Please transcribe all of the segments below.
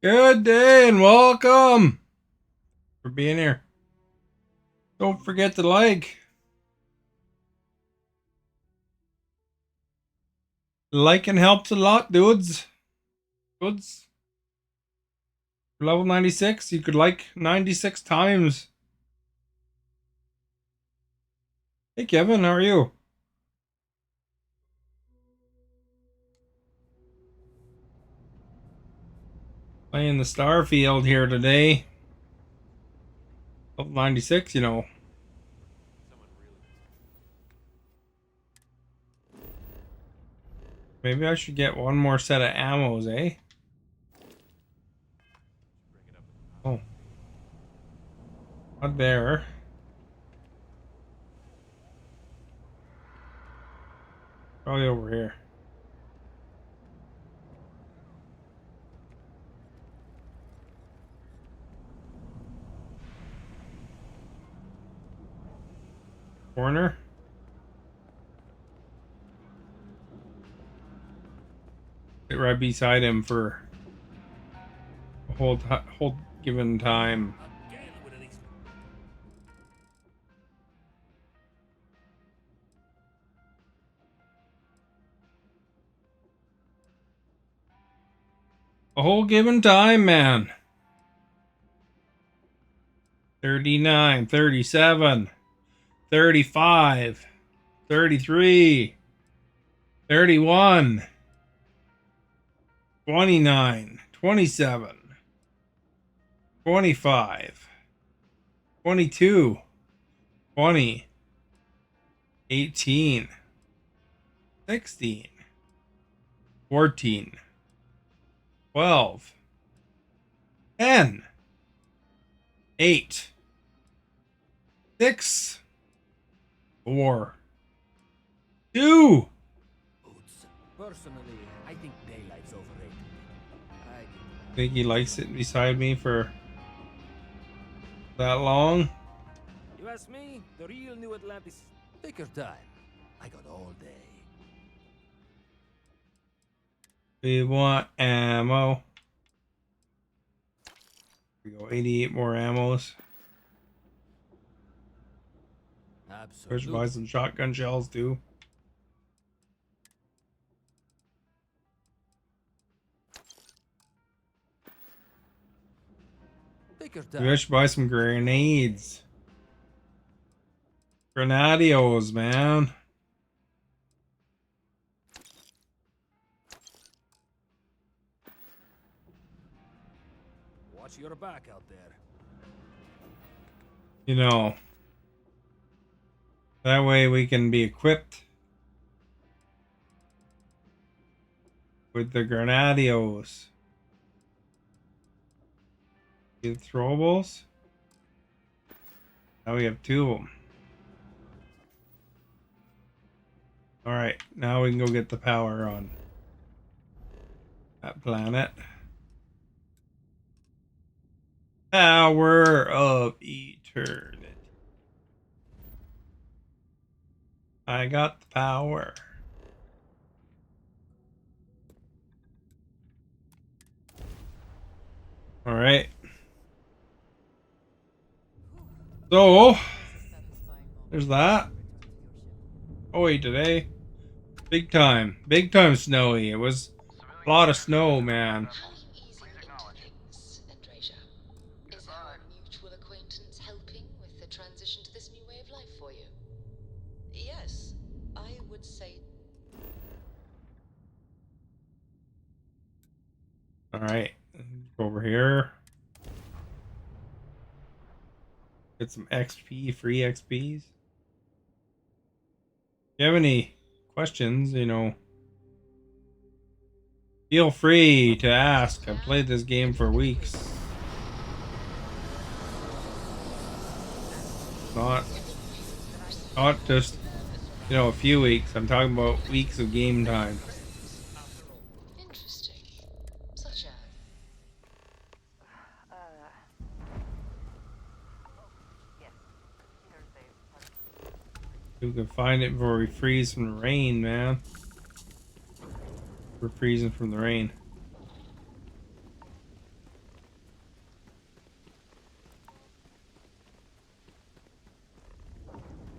Good day and welcome for being here. Don't forget to like. Liking helps a lot, dudes. Dudes. Level 96, you could like 96 times. Hey Kevin, how are you? Playing the Starfield here today. Level 96, you know. Maybe I should get one more set of ammos, eh? Oh. Not there. Probably over here. Corner. Sit right beside him for a whole given time. A whole given time, man. 39, 37, 35, 33, 31, 29, 27, 25, 22, 20, 18, 16, 14, 12, 10, 8, 6, 4, 2. Personally, I think daylight's overrated. I think he likes sitting beside me for that long. You ask me, the real New Atlantis. Take your time. I got all day. We want ammo. We go 88 more ammos. I should buy Absolutely. some shotgun shells too. Take your Maybe I time. should buy some grenades. Grenadios, man. Watch your back out there. You know, that way we can be equipped with the grenadios. The throwables. Now we have two of them. Alright, now we can go get the power on that planet. Power of eternity. I got the power. Alright. So, there's that. Oh wait, today. Big time. Big time snowy. It was a lot of snow, man. Is our mutual acquaintance helping with the transition to this new way of life for you? Yes, I would say. Alright. Go over here. Get some XP, free XPs. If you have any questions, you know, feel free to ask. I've played this game for weeks. Not not just, you know, a few weeks. I'm talking about weeks of game time. Interesting. Such as. We can find it before we freeze from the rain, man. We're freezing from the rain.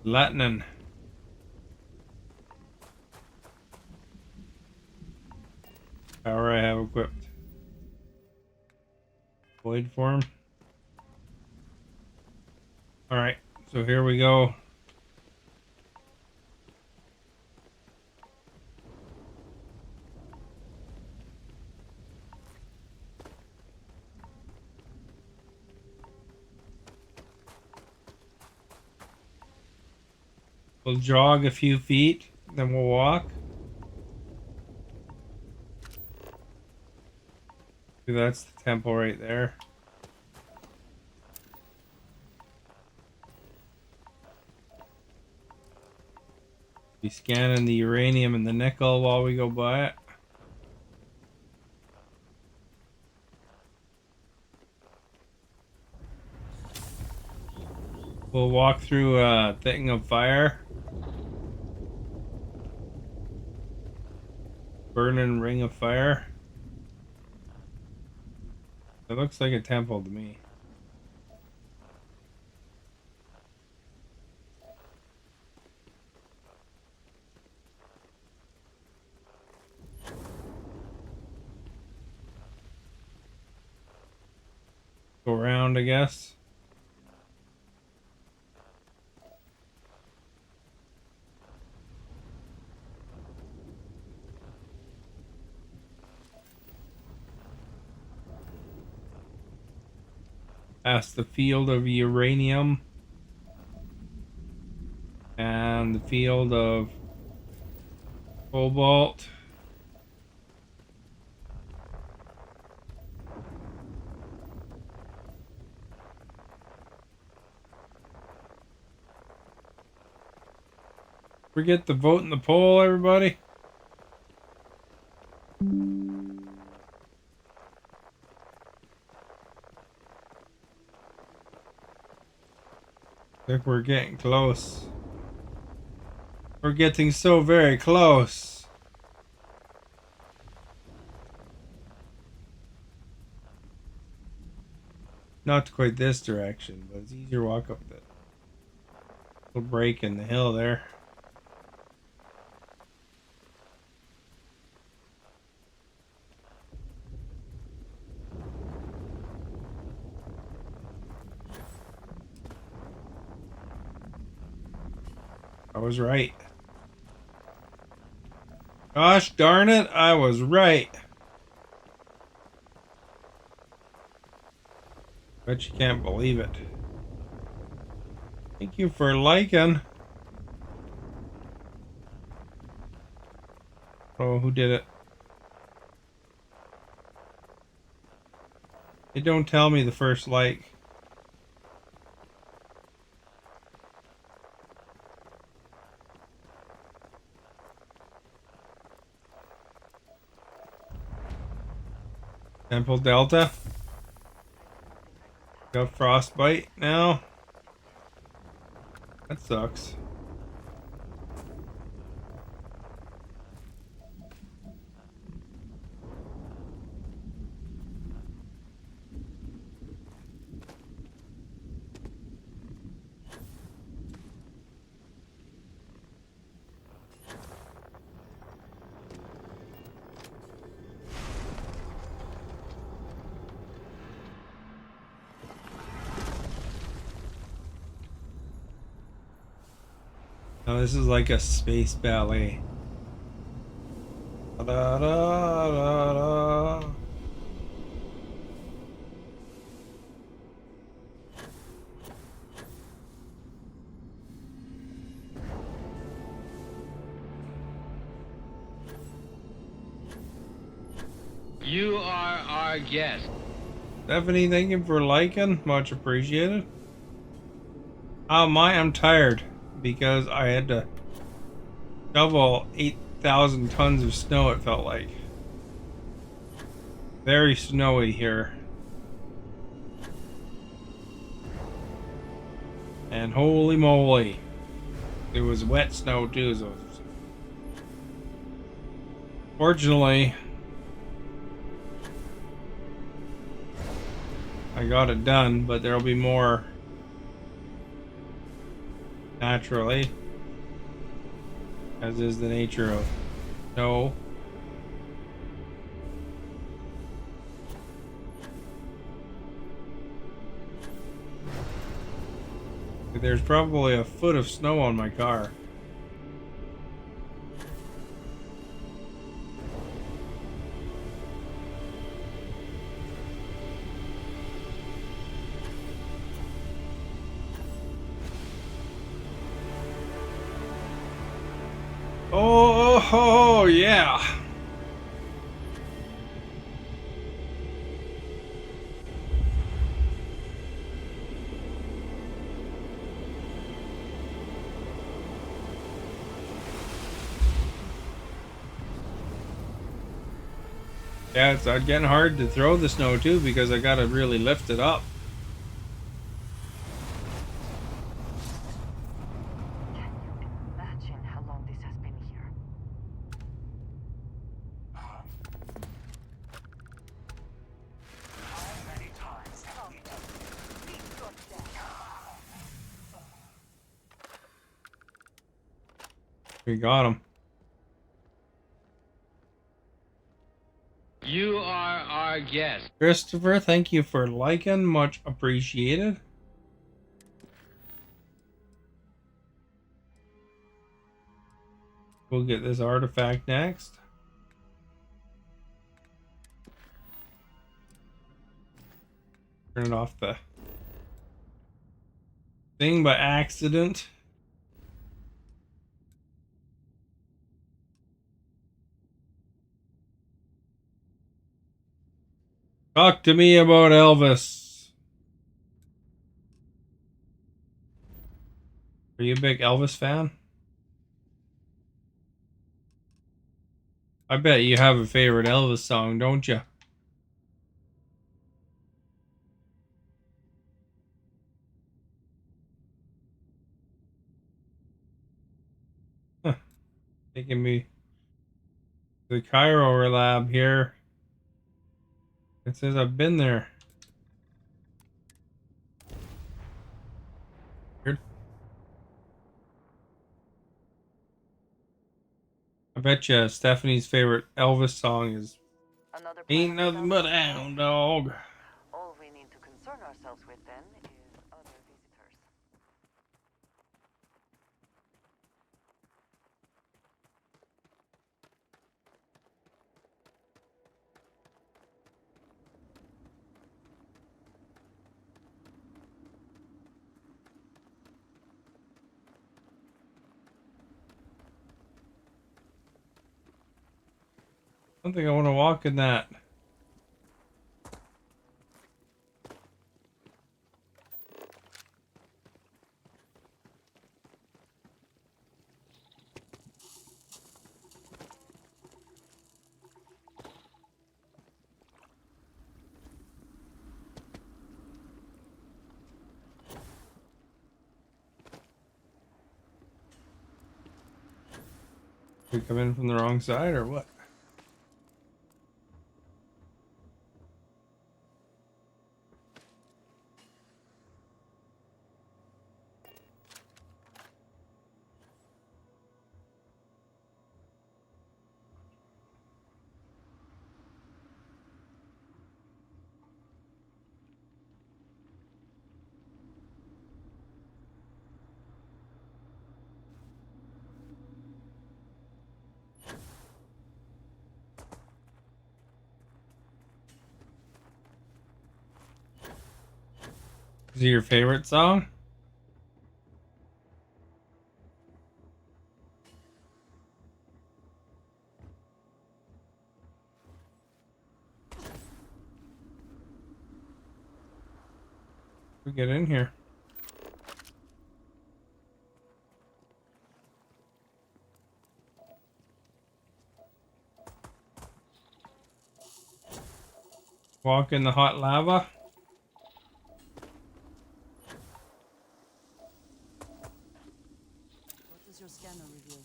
Lightning. Power I have equipped. Blade form. Alright, so here we go. We'll jog a few feet, then we'll walk. That's the temple right there. Be scanning the uranium and the nickel while we go by it. We'll walk through a thing of fire. Burning ring of fire. It looks like a temple to me. Go around, I guess. Past the field of uranium. And the field of cobalt. Forget to vote in the poll, everybody. I think we're getting close. We're getting so very close. Not quite this direction, but it's easier to walk up the little break in the hill there. I was right. Gosh darn it, I was right. Bet you can't believe it. Thank you for liking. Oh, who did it? They don't tell me the first like. Temple Delta. Got frostbite now. That sucks. Now this is like a space ballet. Da, da, da, da. You are our guest. Stephanie, thank you for liking. Much appreciated. I'm tired because I had to shovel 8,000 tons of snow, it felt like. Very snowy here. And holy moly. It was wet snow too, so fortunately I got it done, but there'll be more naturally, as is the nature of snow. There's probably a foot of snow on my car. Oh, yeah. Yeah, it's getting hard to throw the snow too because I gotta really lift it up. Can you imagine how long this has been here? How many times have we done this? Meet your death. We got him. You are our guest. Christopher, thank you for liking. Much appreciated. We'll get this artifact next. Turn it off the thing by accident. Talk to me about Elvis. Are you a big Elvis fan? I bet you have a favorite Elvis song, don't you? Huh. Taking me to the Cairo lab here. It says I've been there. Weird. I bet you Stephanie's favorite Elvis song is Another Ain't plan Nothing But a Hound Dog. All we need to concern ourselves with then is other visitors. I don't think I want to walk in that. We come in from the wrong side or what? Is it your favorite song? We get in here. Walk in the hot lava. What does your scanner reveal?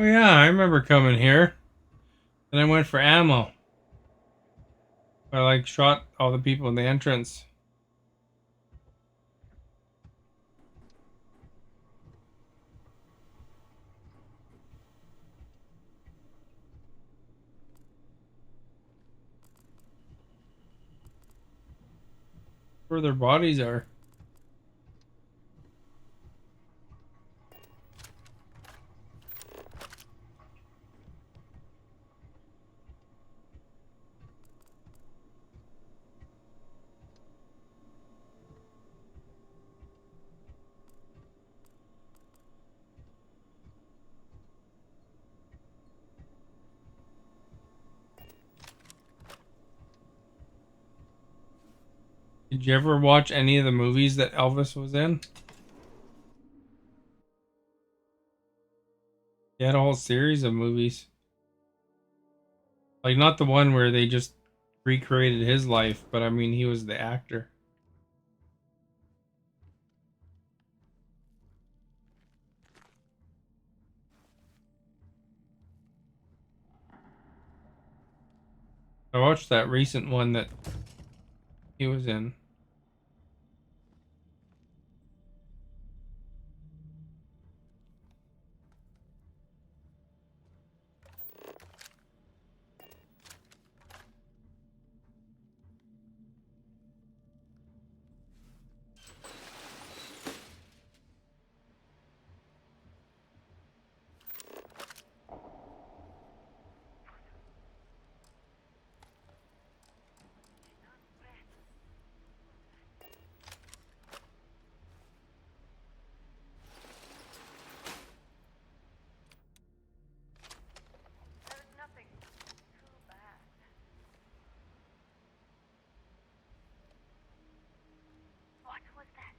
Oh yeah, I remember coming here. And I went for ammo. I like shot all the people in the entrance. Where their bodies are. Did you ever watch any of the movies that Elvis was in? He had a whole series of movies. Like, not the one where they just recreated his life, but I mean, he was the actor. I watched that recent one that he was in. There's nothing too bad. What was that?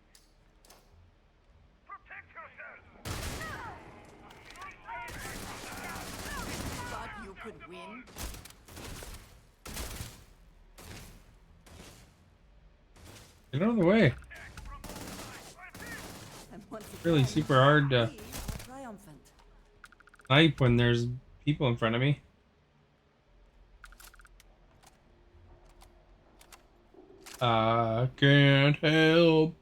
Protect yourself! Thought you could win? Get out of the way. And once Really again, super hard to we are triumphant. snipe when there's people in front of me. I can't help.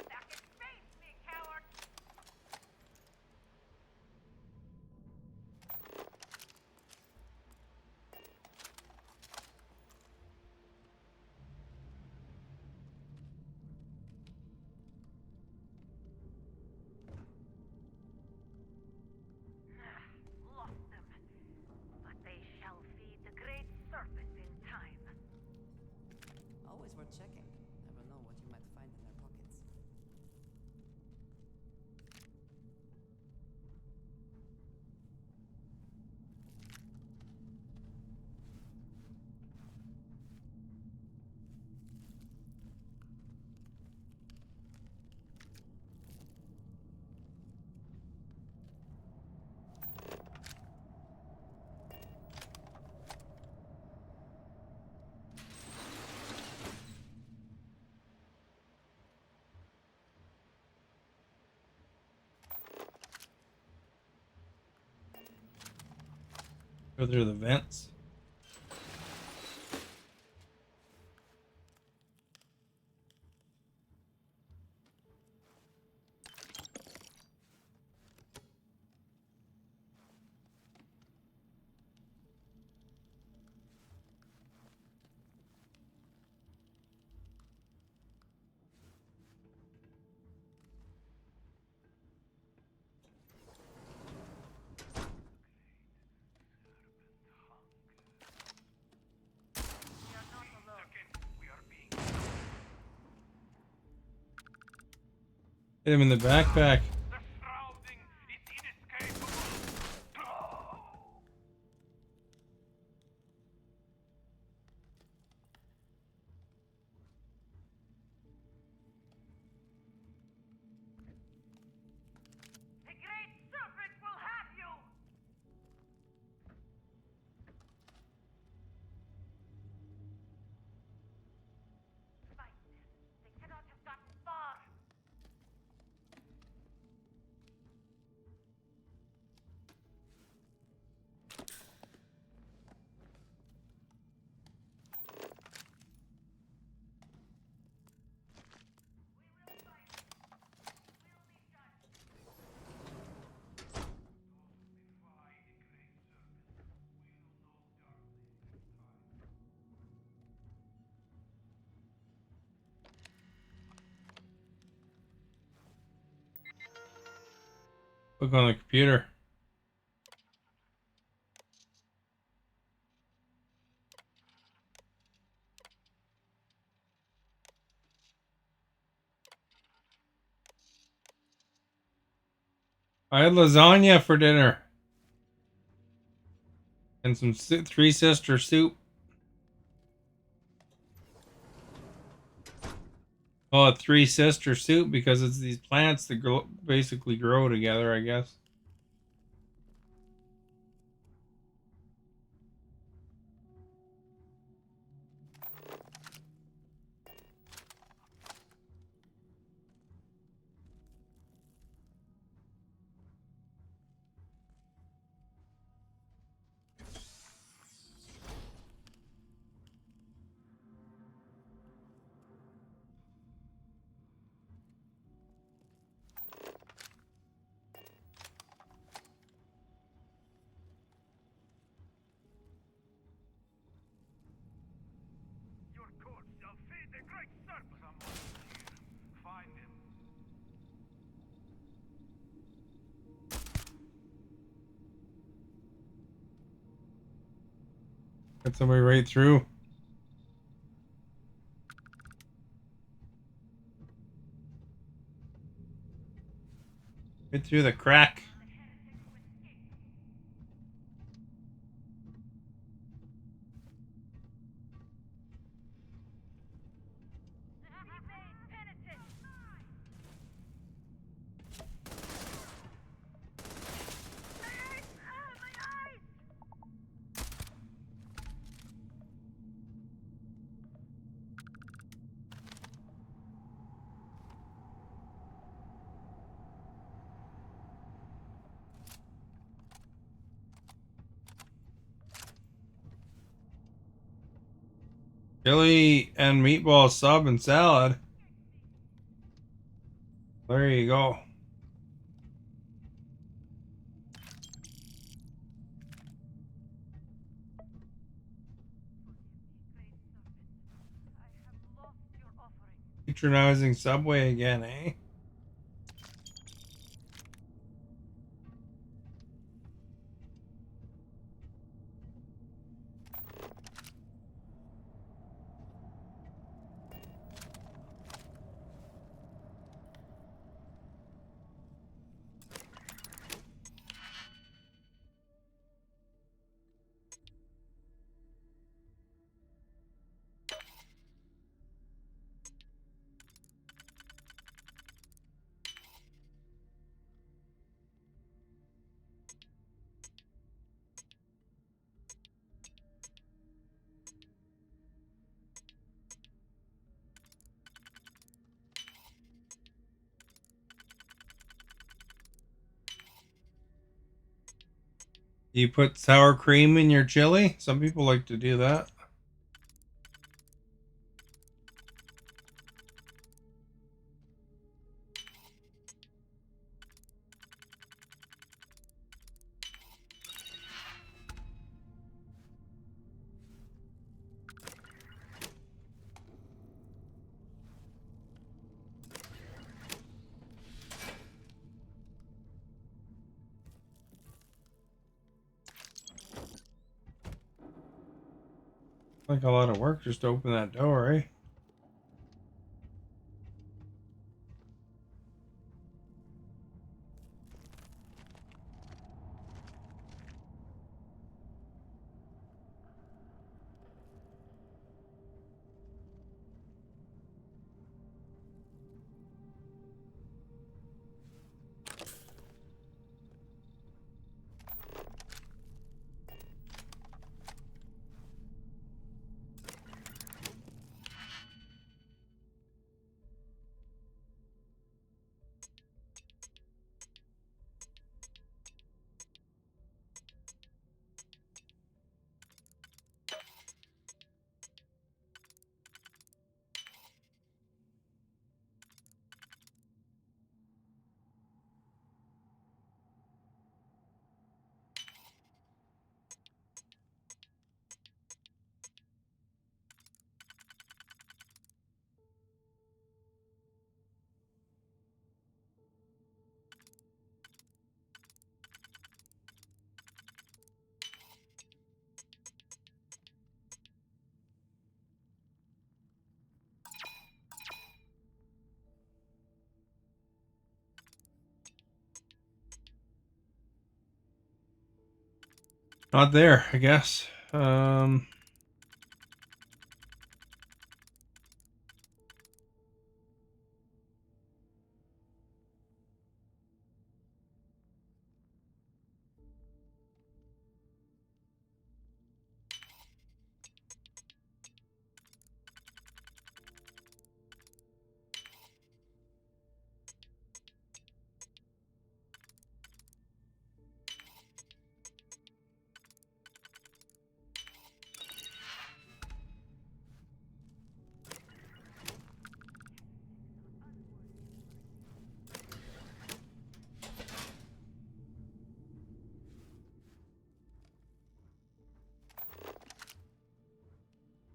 Back in space, me coward! Lost them. But they shall feed the great serpent in time. Always worth checking. Never know what you might find in their pockets. Go through the vents. We are not alone. Hit him in the backpack. The shrouding is inescapable. The great serpent will have you! Look on the computer. I had lasagna for dinner. And some Three Sister soup. Call it Three Sister soup because it's these plants that basically grow together, I guess. Your corpse shall feed the great serpent. Someone here. Find him. Got somebody right through. Right through the crack. Chili and meatball sub and salad. There you go. Patronizing Subway again, eh? You put sour cream in your chili? Some people like to do that. Like a lot of work just to open that door, eh? Not there, I guess.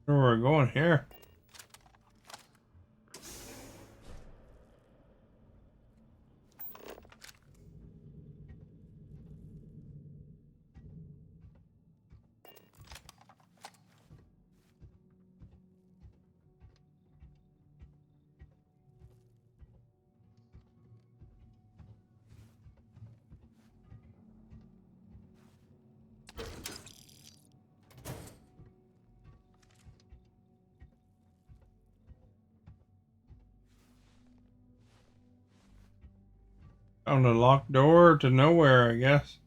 Where we're going here? Found a locked door to nowhere, I guess.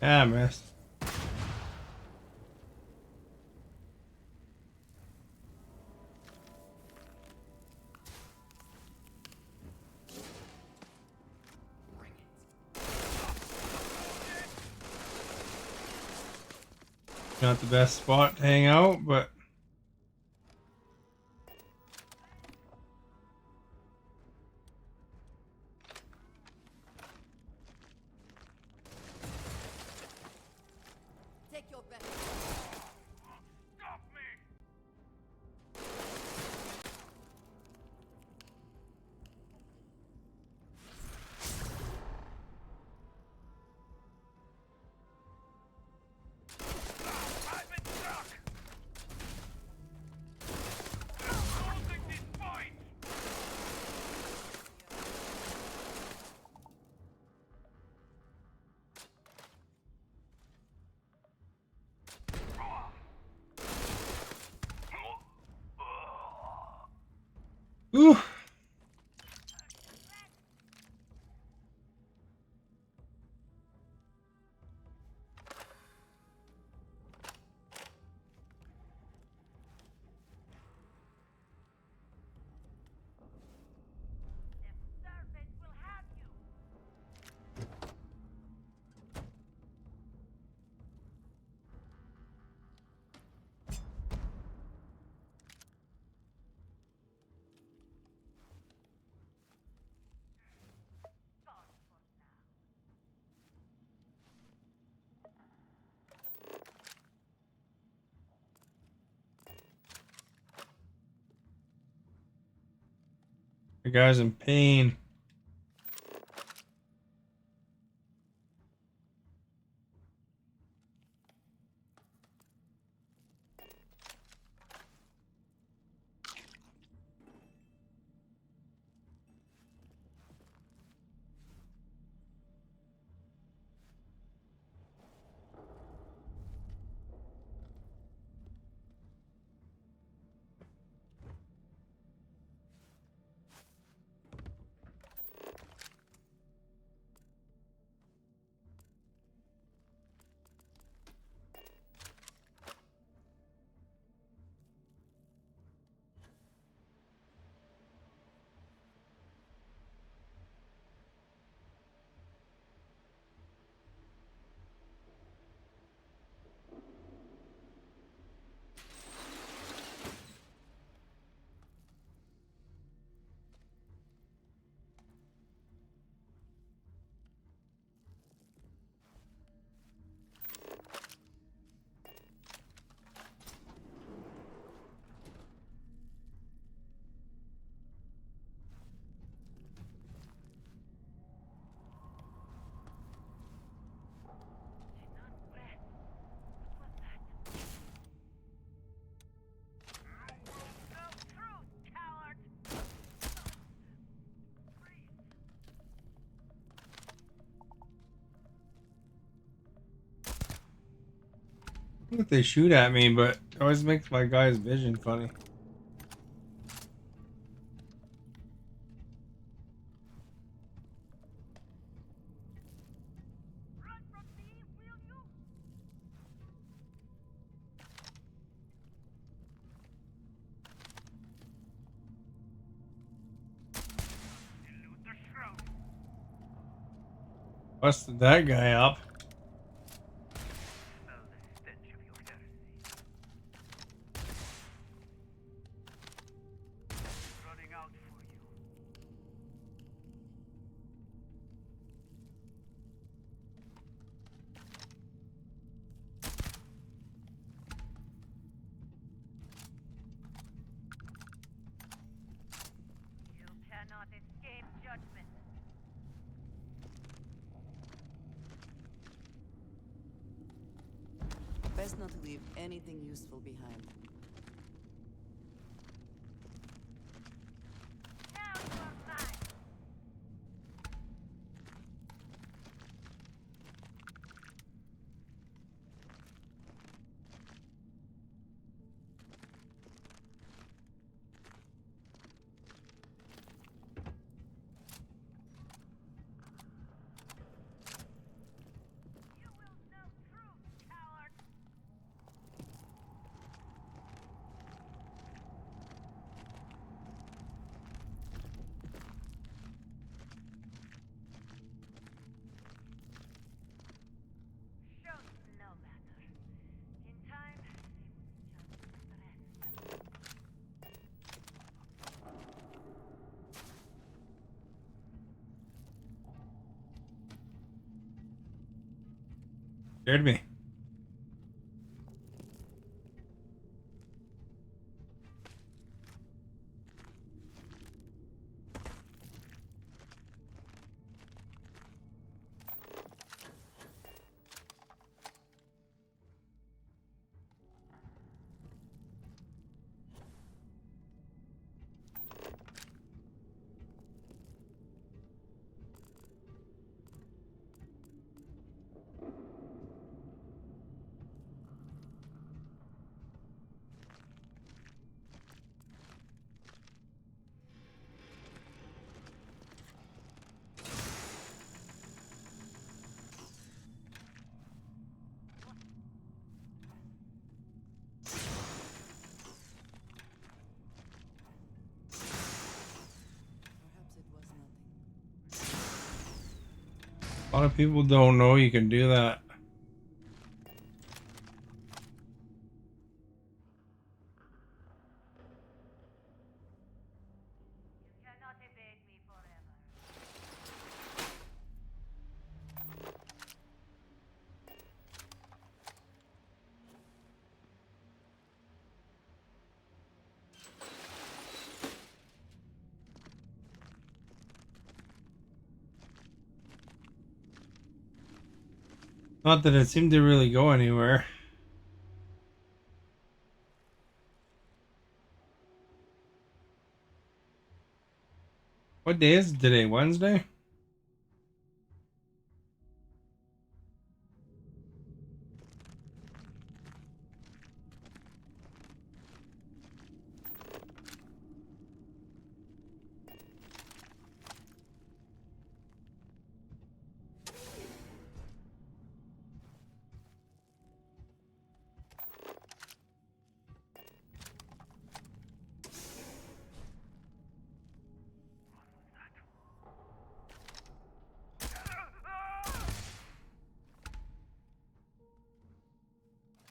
Yeah, I missed. Not the best spot to hang out, but Take your back. ooh. Serpent will have you. The guy's in pain. If they shoot at me, but it always makes my guy's vision funny. Run from me, will you? Elude the shroud. Busted that guy up. Smell the stench of your heresy. Running out for you. You cannot escape judgment. Best not to leave anything useful behind. Now you are mine. You will know truth, coward. Shows no matter. In time, they will just rest. Scared me. Perhaps it was nothing. A lot of people don't know you can do that. You cannot evade me forever. Not that it seemed to really go anywhere. What day is it today? Wednesday?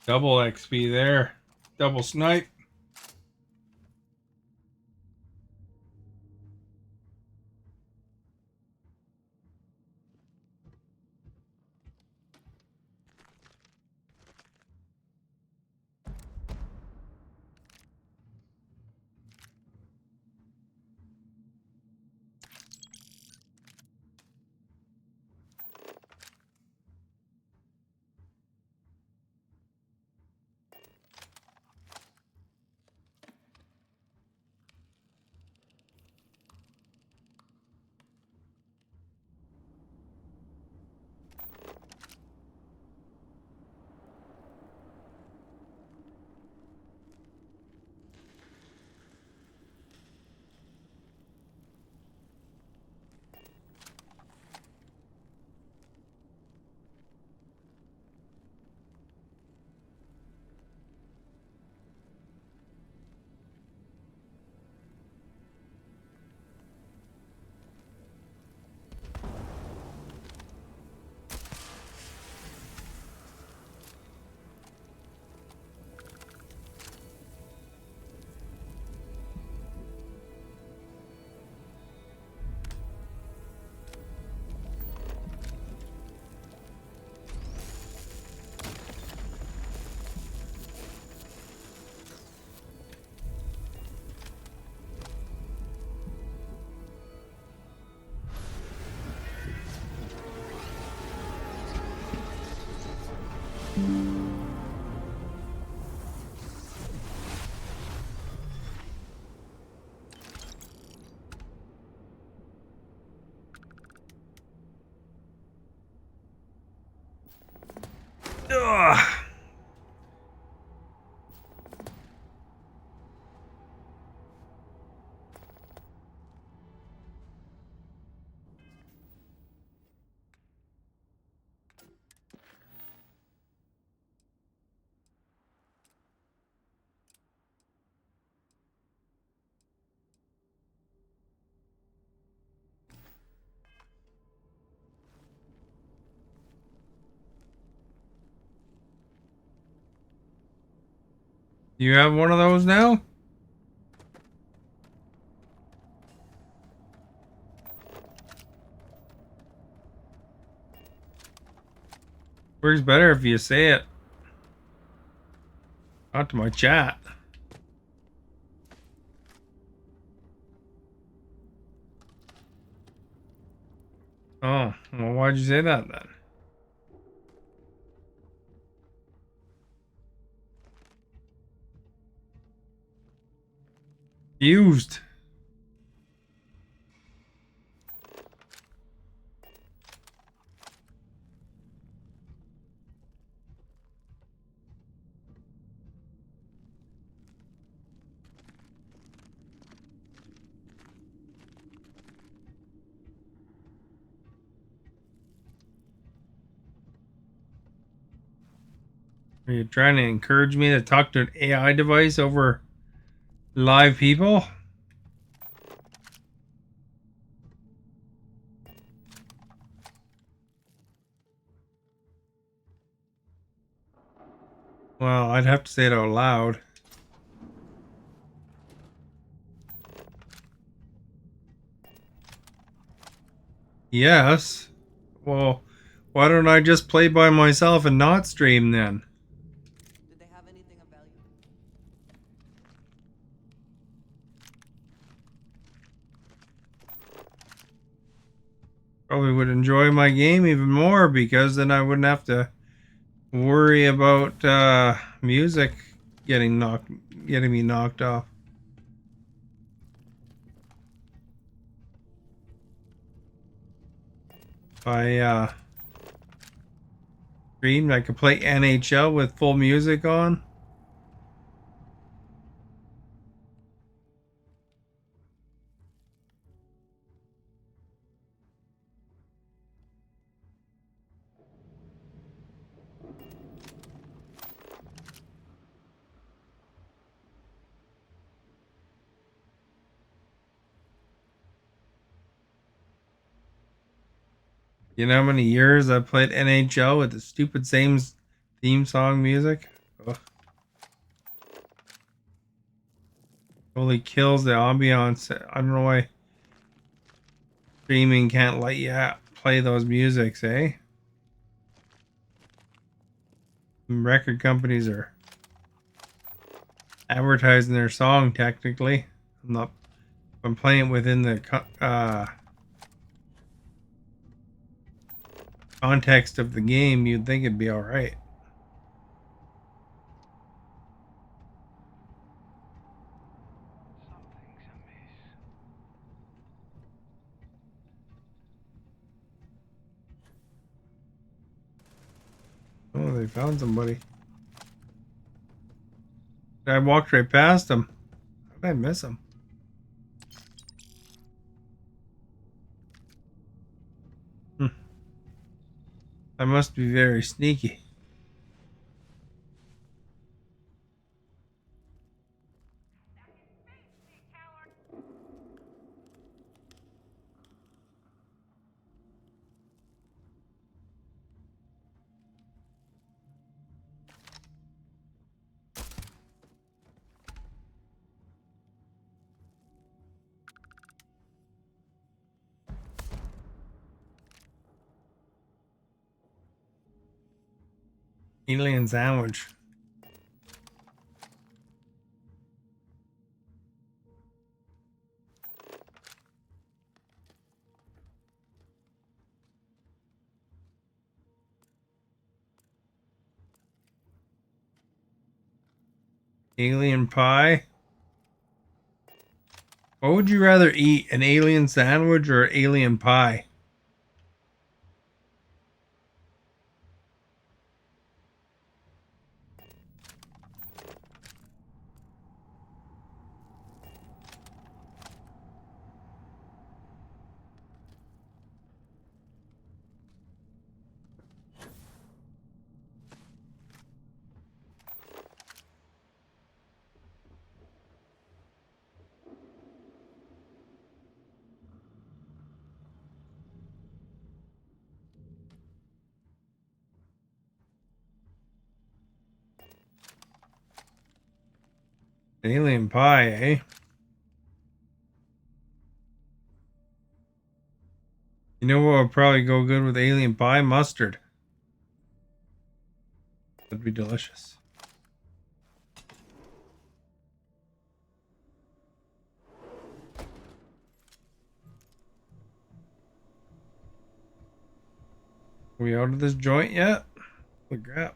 Double XP there. Double snipe. Ugh. You have one of those now? Works better if you say it. Not to my chat. Oh, well, why'd you say that then? Used. Are you trying to encourage me to talk to an AI device over live people? Well, I'd have to say it out loud. Yes. Well, why don't I just play by myself and not stream then? Did they have anything of value? Probably would enjoy my game even more because then I wouldn't have to worry about music getting me knocked off. If I streamed, I could play NHL with full music on. You know how many years I played NHL with the stupid same theme song music? Ugh. Totally kills the ambiance. I don't know why streaming can't let you play those musics, eh? Record companies are advertising their song technically. I'm playing it within the context of the game. You'd think it'd be all right. Oh, they found somebody. I walked right past them. How did I miss them? I must be very sneaky. Alien sandwich. Alien pie. What would you rather eat? An alien sandwich or alien pie? Alien pie, eh? You know what would probably go good with alien pie? Mustard. That'd be delicious. Are we out of this joint yet? Holy crap.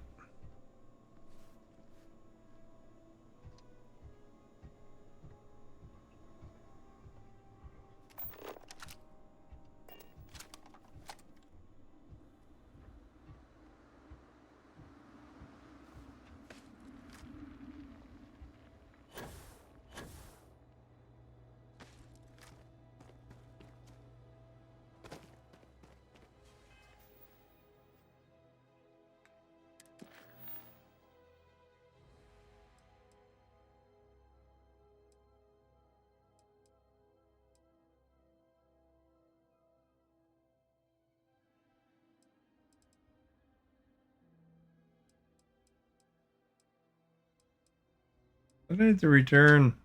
I need to return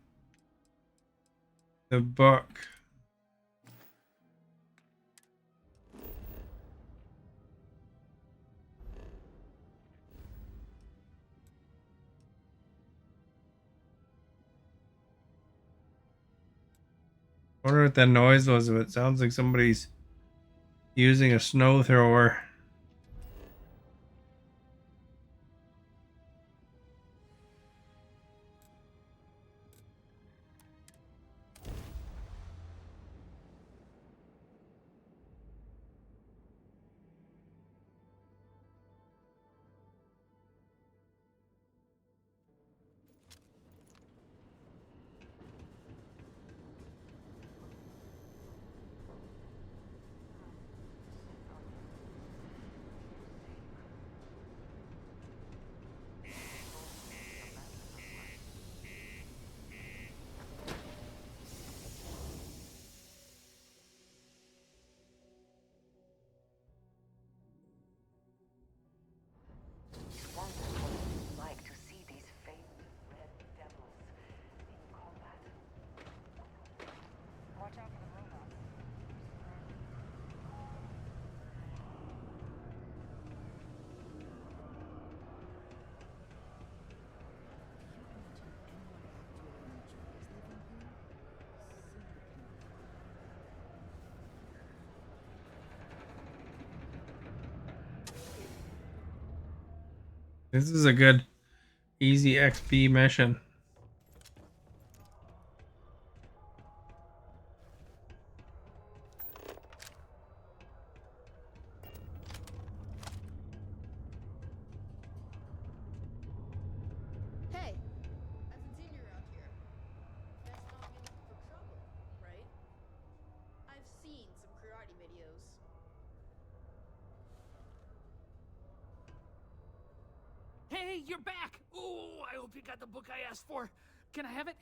the book. I wonder what that noise was. If it sounds like somebody's using a snow thrower. Like to see these famed red devils in combat. Watch out for the robots. This is a good, easy XP mission. Hey, haven't seen you around here. Guess not be looking for trouble, right? I've seen some karate videos. Hey, you're back! Oh, I hope you got the book I asked for. Can I have it?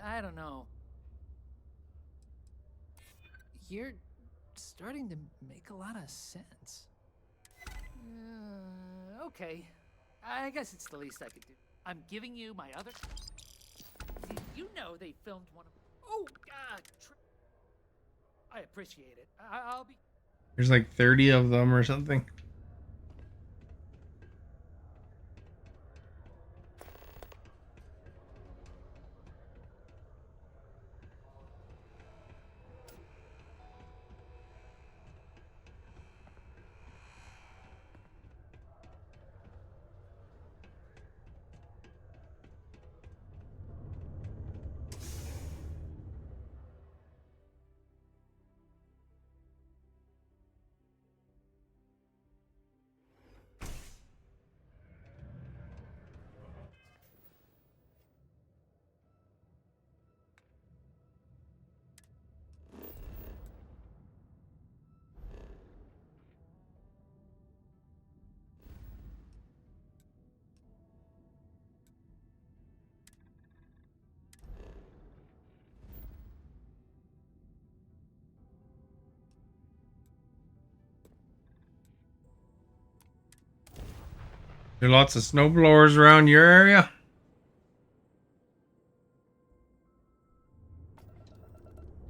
I don't know. You're starting to make a lot of sense. Okay. I guess it's the least I could do. I'm giving you my other... You know they filmed one of... Oh, I appreciate it. I'll be... There's like 30 of them or something. There lots of snowblowers around your area?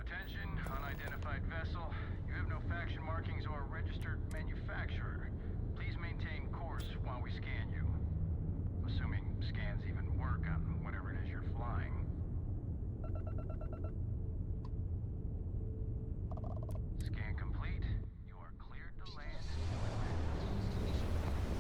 Attention, unidentified vessel. You have no faction markings or a registered manufacturer. Please maintain course while we scan you. Assuming scans even work on whatever it is you're flying. Scan complete. You are cleared to land. I hope all your missions are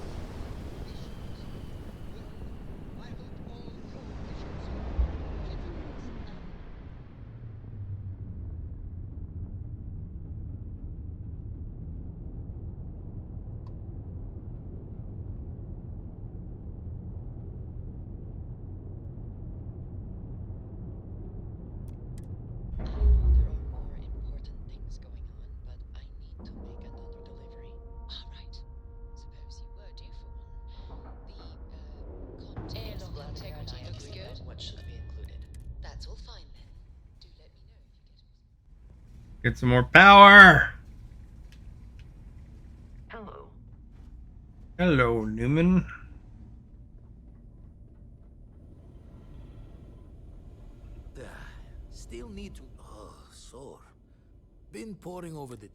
I know there are more important things going on, but I need to make another delivery. All right. Suppose you were due for one. The airlock integrity looks good. What should be included? That's all fine then. Do let me know if you get. Get some more power. Hello. Hello, Newman. Still need to. Oh, sore. Been poring over the.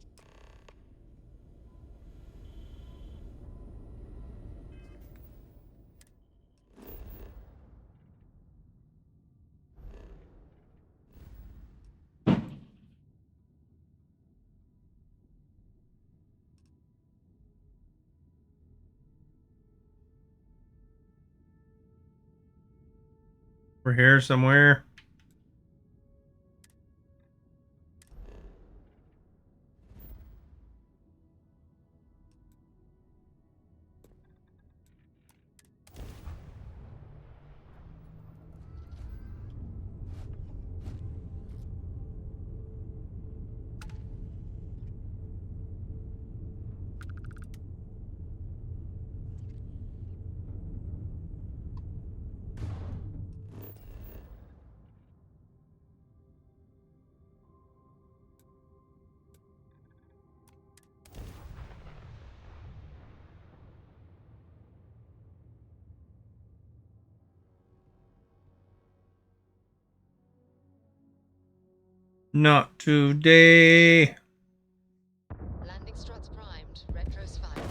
We're here somewhere. Not today. Landing struts primed. Retro's fired.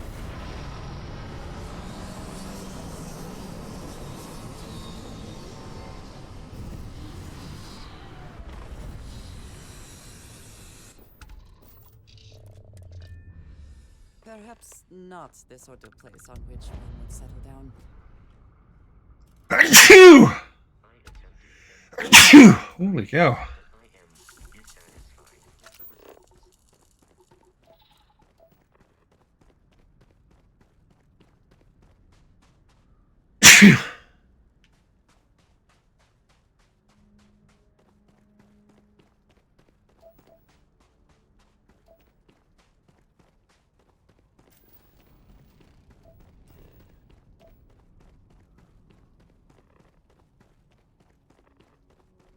Perhaps not the sort of place on which one would settle down. Achoo! Achoo! Holy cow. Achoo!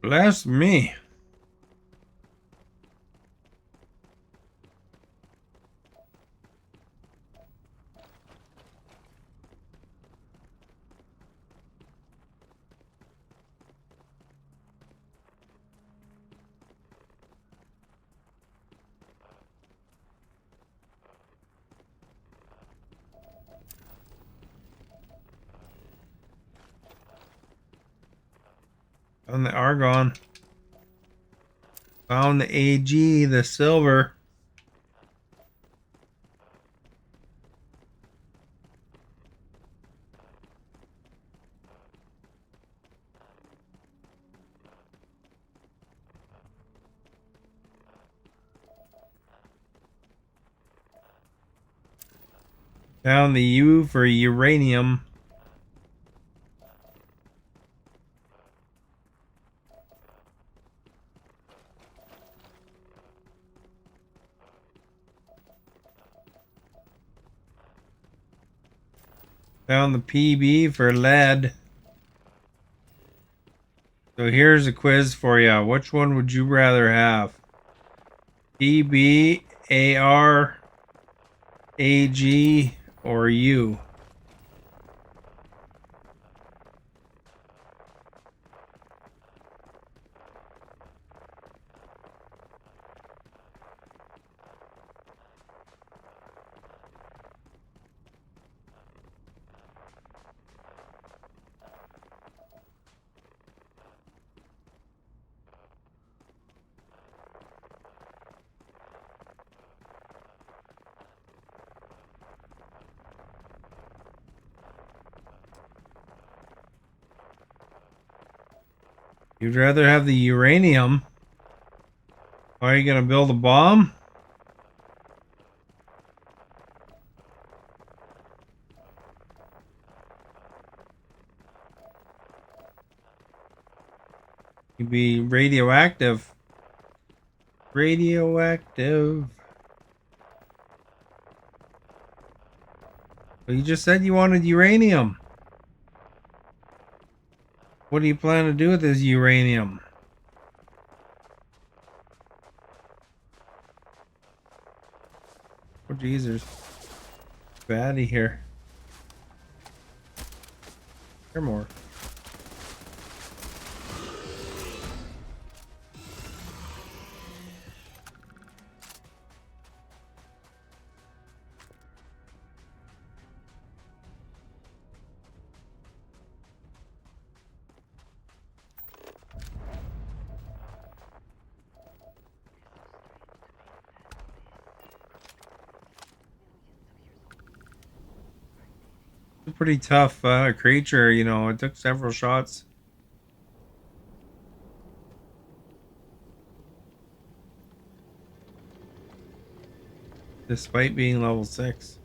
Bless me. Found the argon. Found the AG, the silver. Found the U for uranium. Found the PB for lead. So here's a quiz for you. Which one would you rather have? PB, AR, AG, or U? You'd rather have the uranium. Why are you gonna build a bomb? You'd be radioactive. Radioactive. But you just said you wanted uranium. What do you plan to do with this uranium? Oh, geez, there's baddie here. Here more. It's a pretty tough creature, you know. It took several shots. Despite being level 6.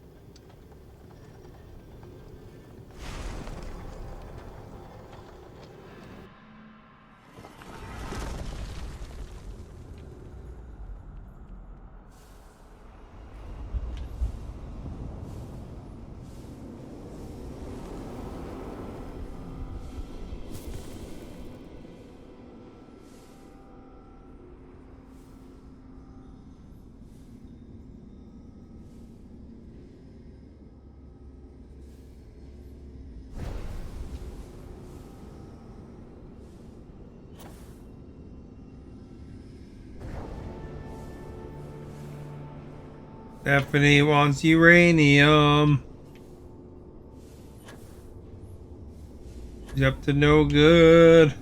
Stephanie wants uranium. She's up to no good.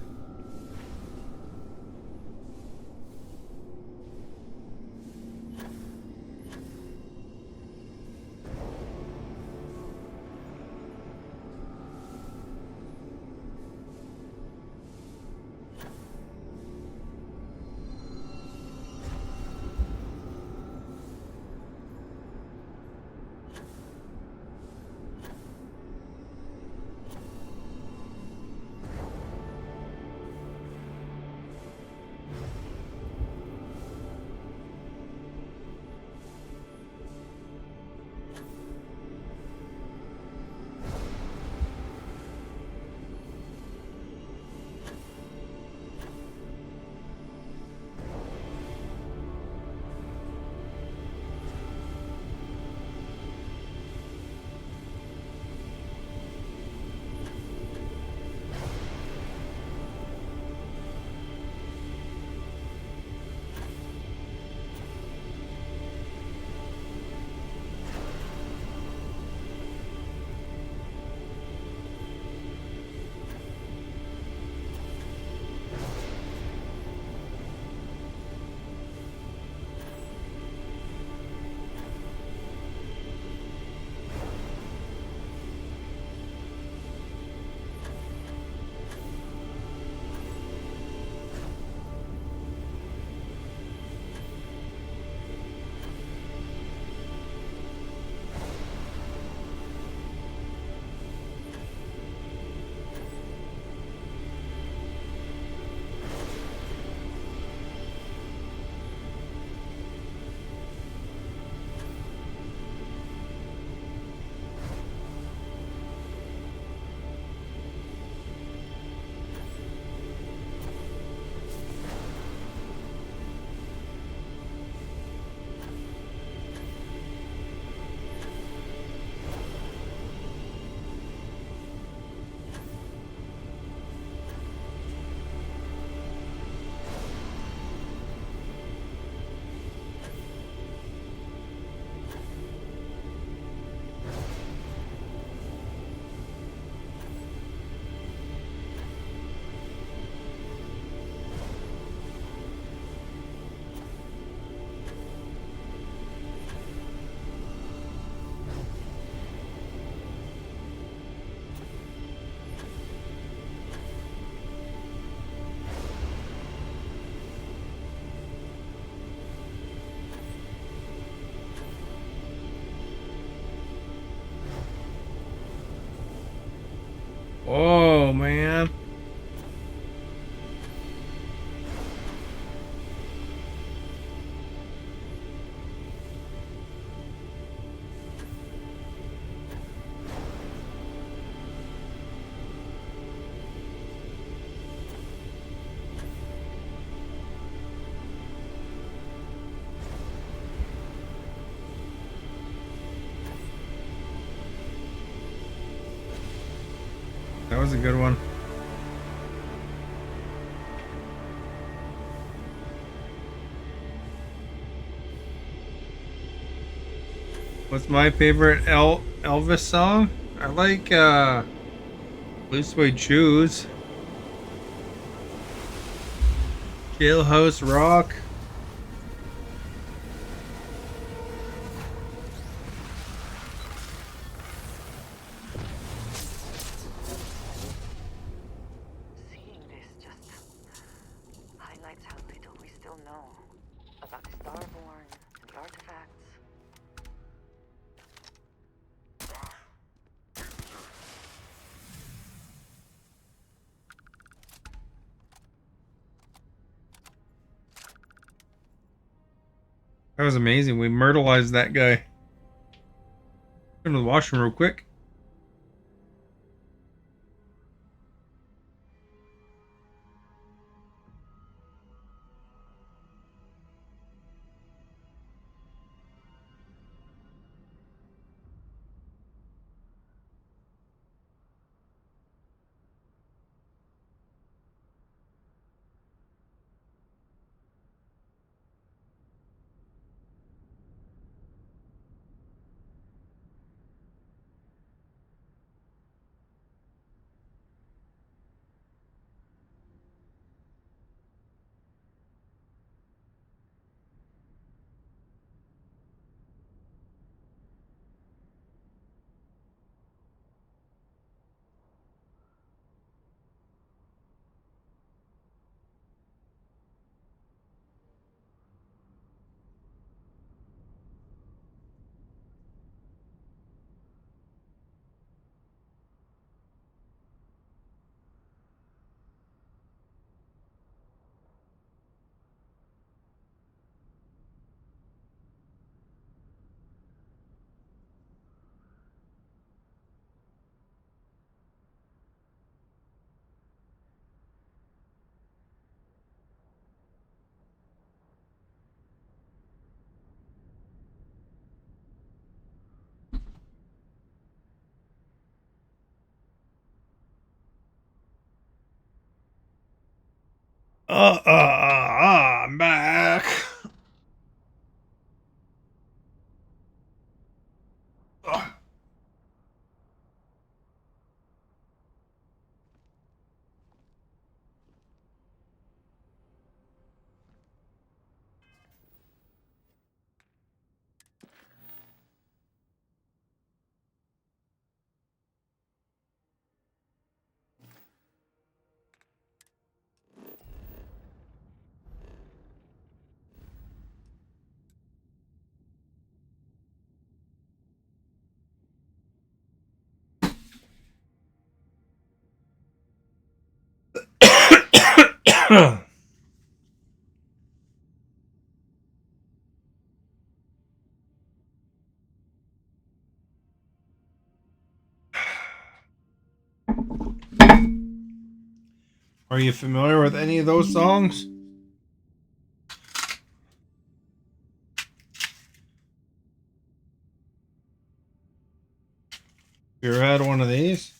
go, man. That was a good one. What's my favorite Elvis song? I like Blue Suede Shoes, Jailhouse Rock. Seeing this just highlights how little we still know about the Starborn and the artifacts. That was amazing. We myrtleized that guy. Go to the washroom real quick. I'm back. Ugh. Are you familiar with any of those songs? You ever had one of these?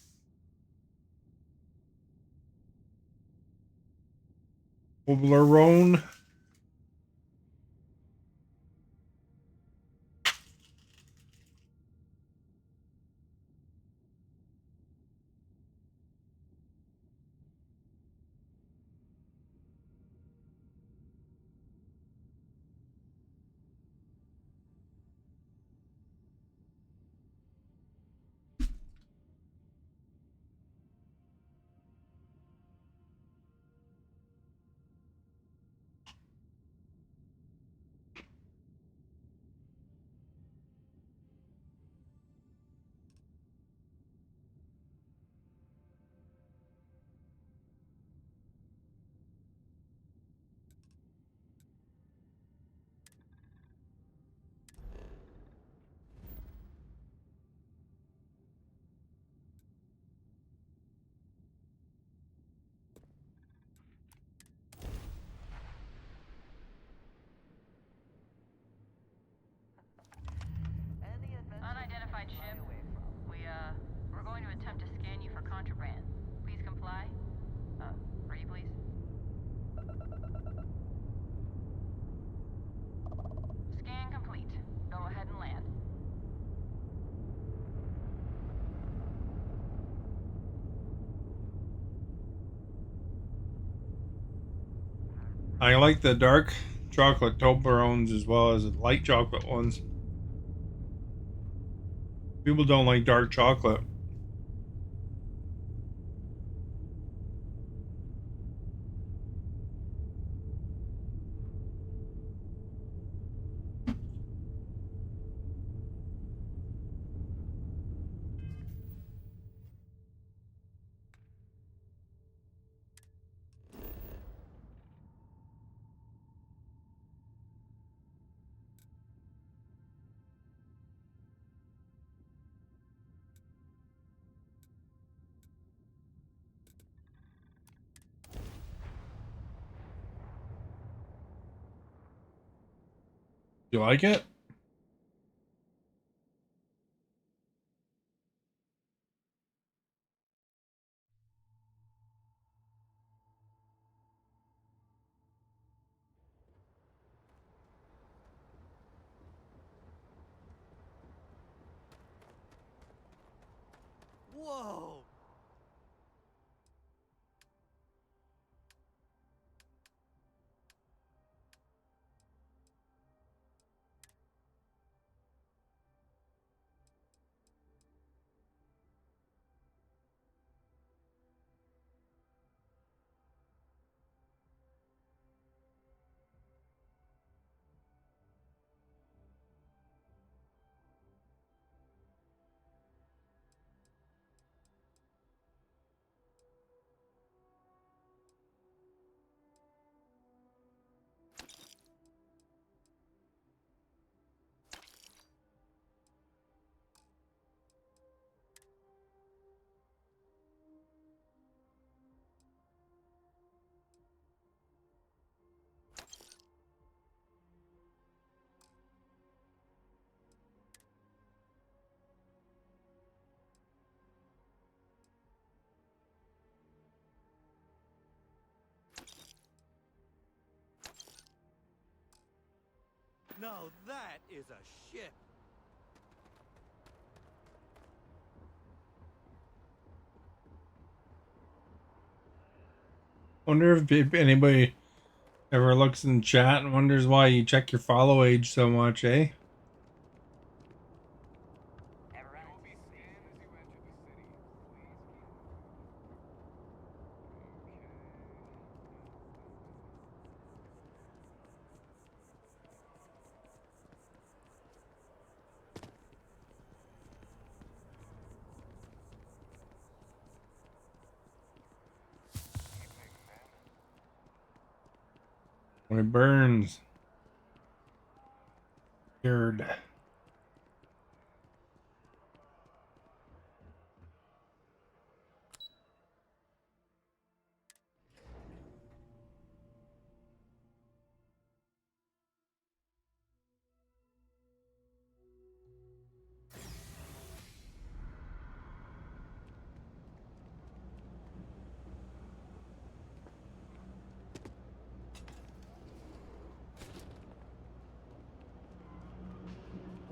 Toblerone. I like the dark chocolate Toblerones as well as the light chocolate ones. People don't like dark chocolate. You like it? Whoa! Now that is a ship. Wonder if anybody ever looks in chat and wonders why you check your follow age so much, eh? When it burns. Weird.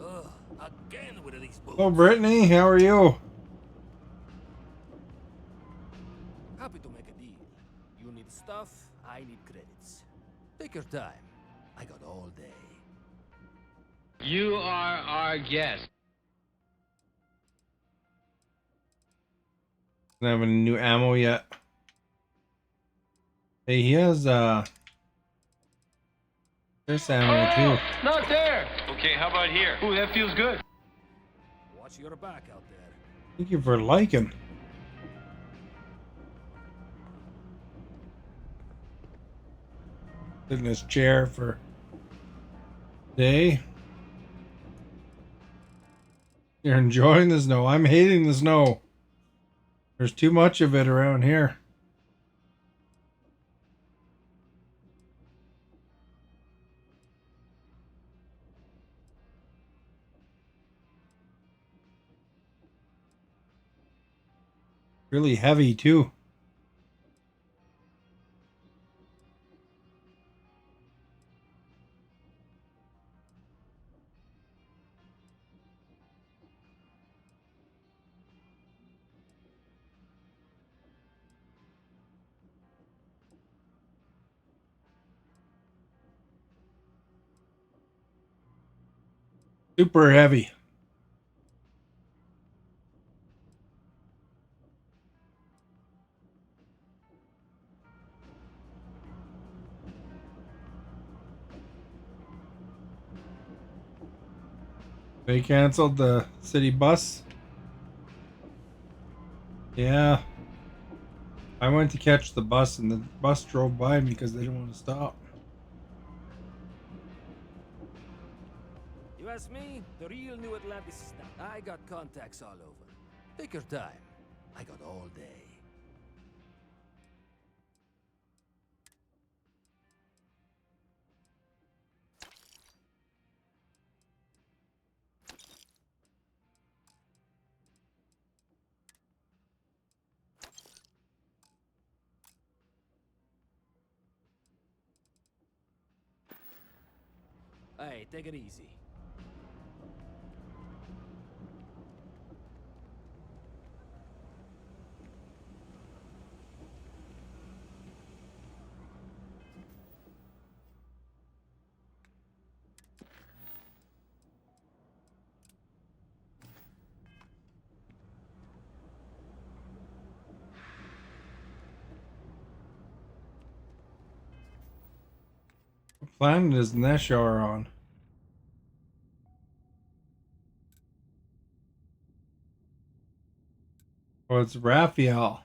Ugh, again with these boots. Oh, Brittany, how are you? Happy to make a deal. You need stuff, I need credits. Take your time. I got all day. You are our guest. Don't have any new ammo yet. Hey, he has there's ammo too. Not there. Okay, how about here? Ooh, that feels good. Watch your back out there. Thank you for liking. Sit in this chair for day. You're enjoying the snow. I'm hating the snow. There's too much of it around here. Really heavy too. Super heavy. They canceled the city bus. Yeah. I went to catch the bus and the bus drove by me because they didn't want to stop. You ask me, the real New Atlantis is that. I got contacts all over. Take your time. I got all day. Hey, take it easy. What planet is Neshar on? Oh, it's Raphael.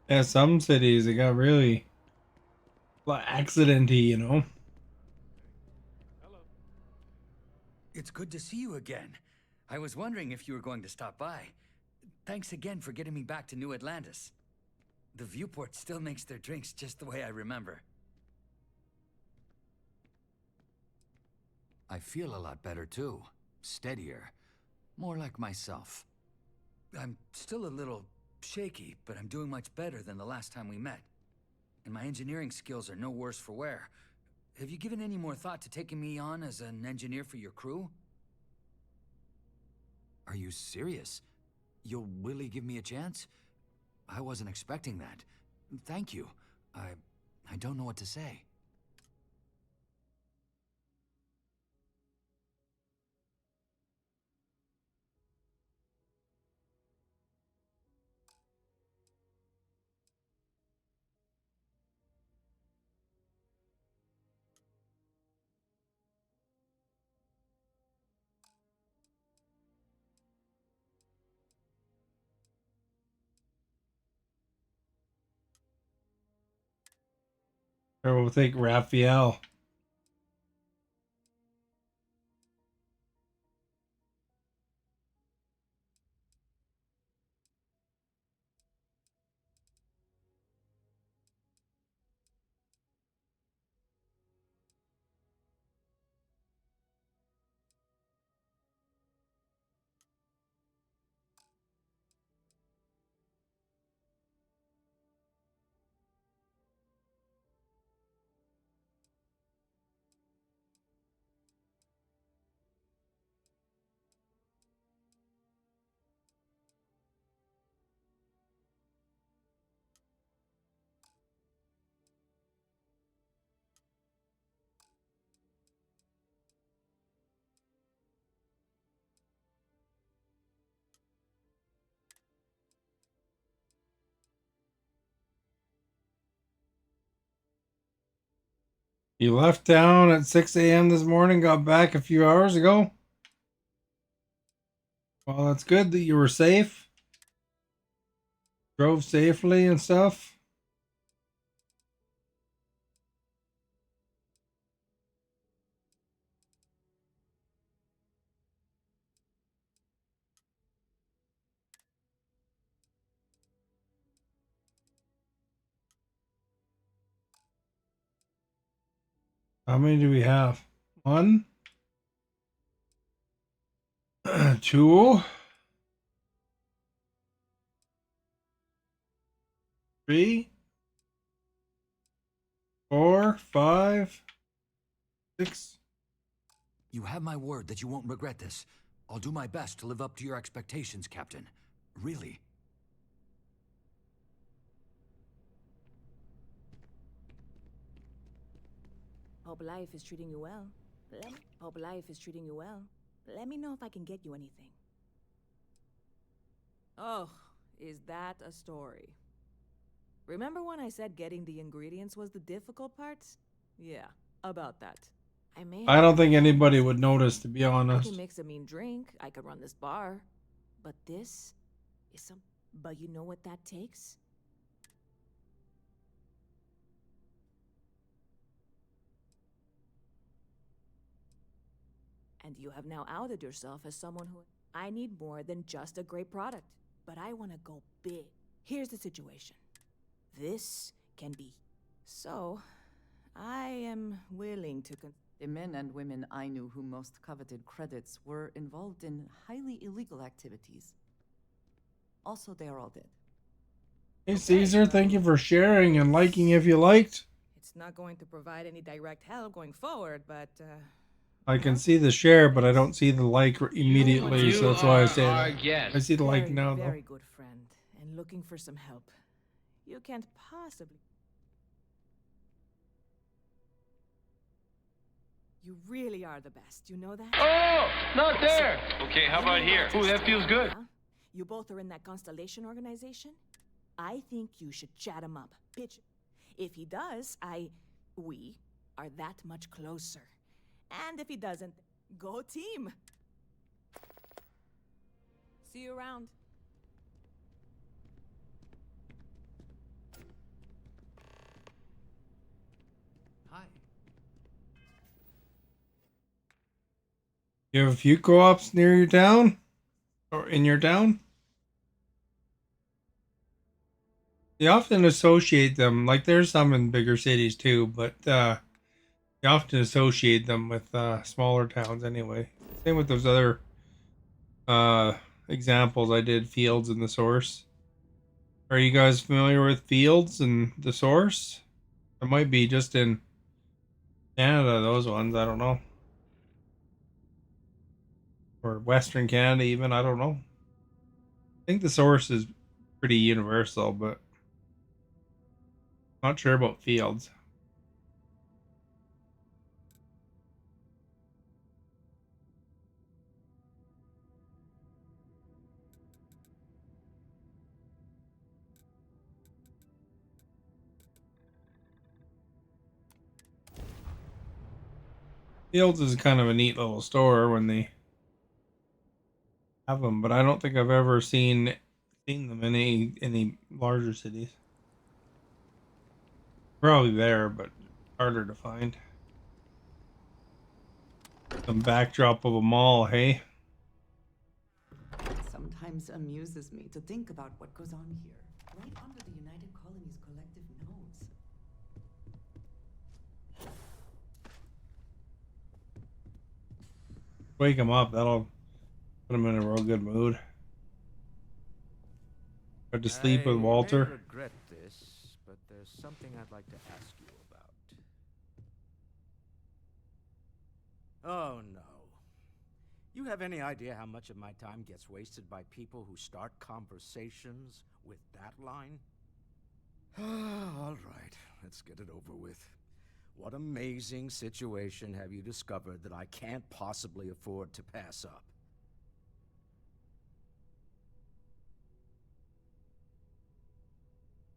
Yeah, some cities it got really accidenty, you know. It's good to see you again. I was wondering if you were going to stop by. Thanks again for getting me back to New Atlantis. The viewport still makes their drinks just the way I remember. I feel a lot better too. Steadier. More like myself. I'm still a little shaky, but I'm doing much better than the last time we met. And my engineering skills are no worse for wear. Have you given any more thought to taking me on as an engineer for your crew? Are you serious? You'll really give me a chance? I wasn't expecting that. Thank you. I don't know what to say. Or we'll take Raphael. You left town at 6 a.m. this morning, got back a few hours ago. Well, that's good that you were safe. Drove safely and stuff. How many do we have? 1, 2, 3, 4, 5, 6. You have my word that you won't regret this. I'll do my best to live up to your expectations, Captain. Really. Hope life is treating you well. Hope life is treating you well. Let me know if I can get you anything. Oh, is that a story? Remember when I said getting the ingredients was the difficult part? Yeah, about that. I don't think anybody would notice, to be I honest. can mix a mean drink. I could run this bar. But this is some. But you know what that takes? And you have now outed yourself as someone who. I need more than just a great product. But I want to go big. Here's the situation. This can be. So, I am willing to. The men and women I knew who most coveted credits were involved in highly illegal activities. Also, they are all dead. Hey Caesar, thank you for sharing and liking if you liked. It's not going to provide any direct help going forward, but I can see the share, but I don't see the like immediately, so that's why I say that. I see the like now, though. Very good friend, and looking for some help. You can't possibly. You really are the best. You know that? Oh, not there. Okay, how about here? Ooh, that feels good. You both are in that Constellation organization? I think you should chat him up. Pitch. If he does, we are that much closer. And if he doesn't, go team. See you around. Hi. You have a few co-ops near your town? Or in your town? You often associate them, like there's some in bigger cities too, but you often associate them with smaller towns anyway. Same with those other examples I did, Fields and the Source. Are you guys familiar with Fields and the Source? It might be just in Canada, those ones, I don't know. Or Western Canada even, I don't know. I think the Source is pretty universal, but not sure about Fields. Fields is kind of a neat little store when they have them, but I don't think I've ever seen them in any larger cities. Probably there, but harder to find. Some backdrop of a mall, hey? It sometimes amuses me to think about what goes on here, right under the United Colonies' collective nose. Wake him up, that'll put him in a real good mood. Go to sleep with Walter. I may regret this, but there's something I'd like to ask you about. Oh no. You have any idea how much of my time gets wasted by people who start conversations with that line? All right, let's get it over with. What amazing situation have you discovered that I can't possibly afford to pass up?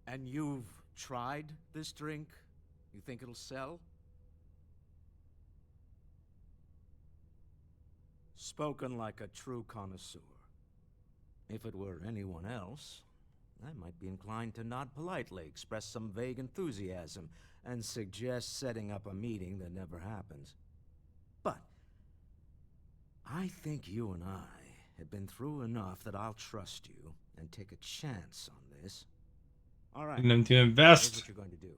And you've tried this drink? You think it'll sell? Spoken like a true connoisseur. If it were anyone else, I might be inclined to nod politely, express some vague enthusiasm, and suggest setting up a meeting that never happens. But I think you and I have been through enough that I'll trust you and take a chance on this. All right. Getting them to invest. Here's what you're going to do.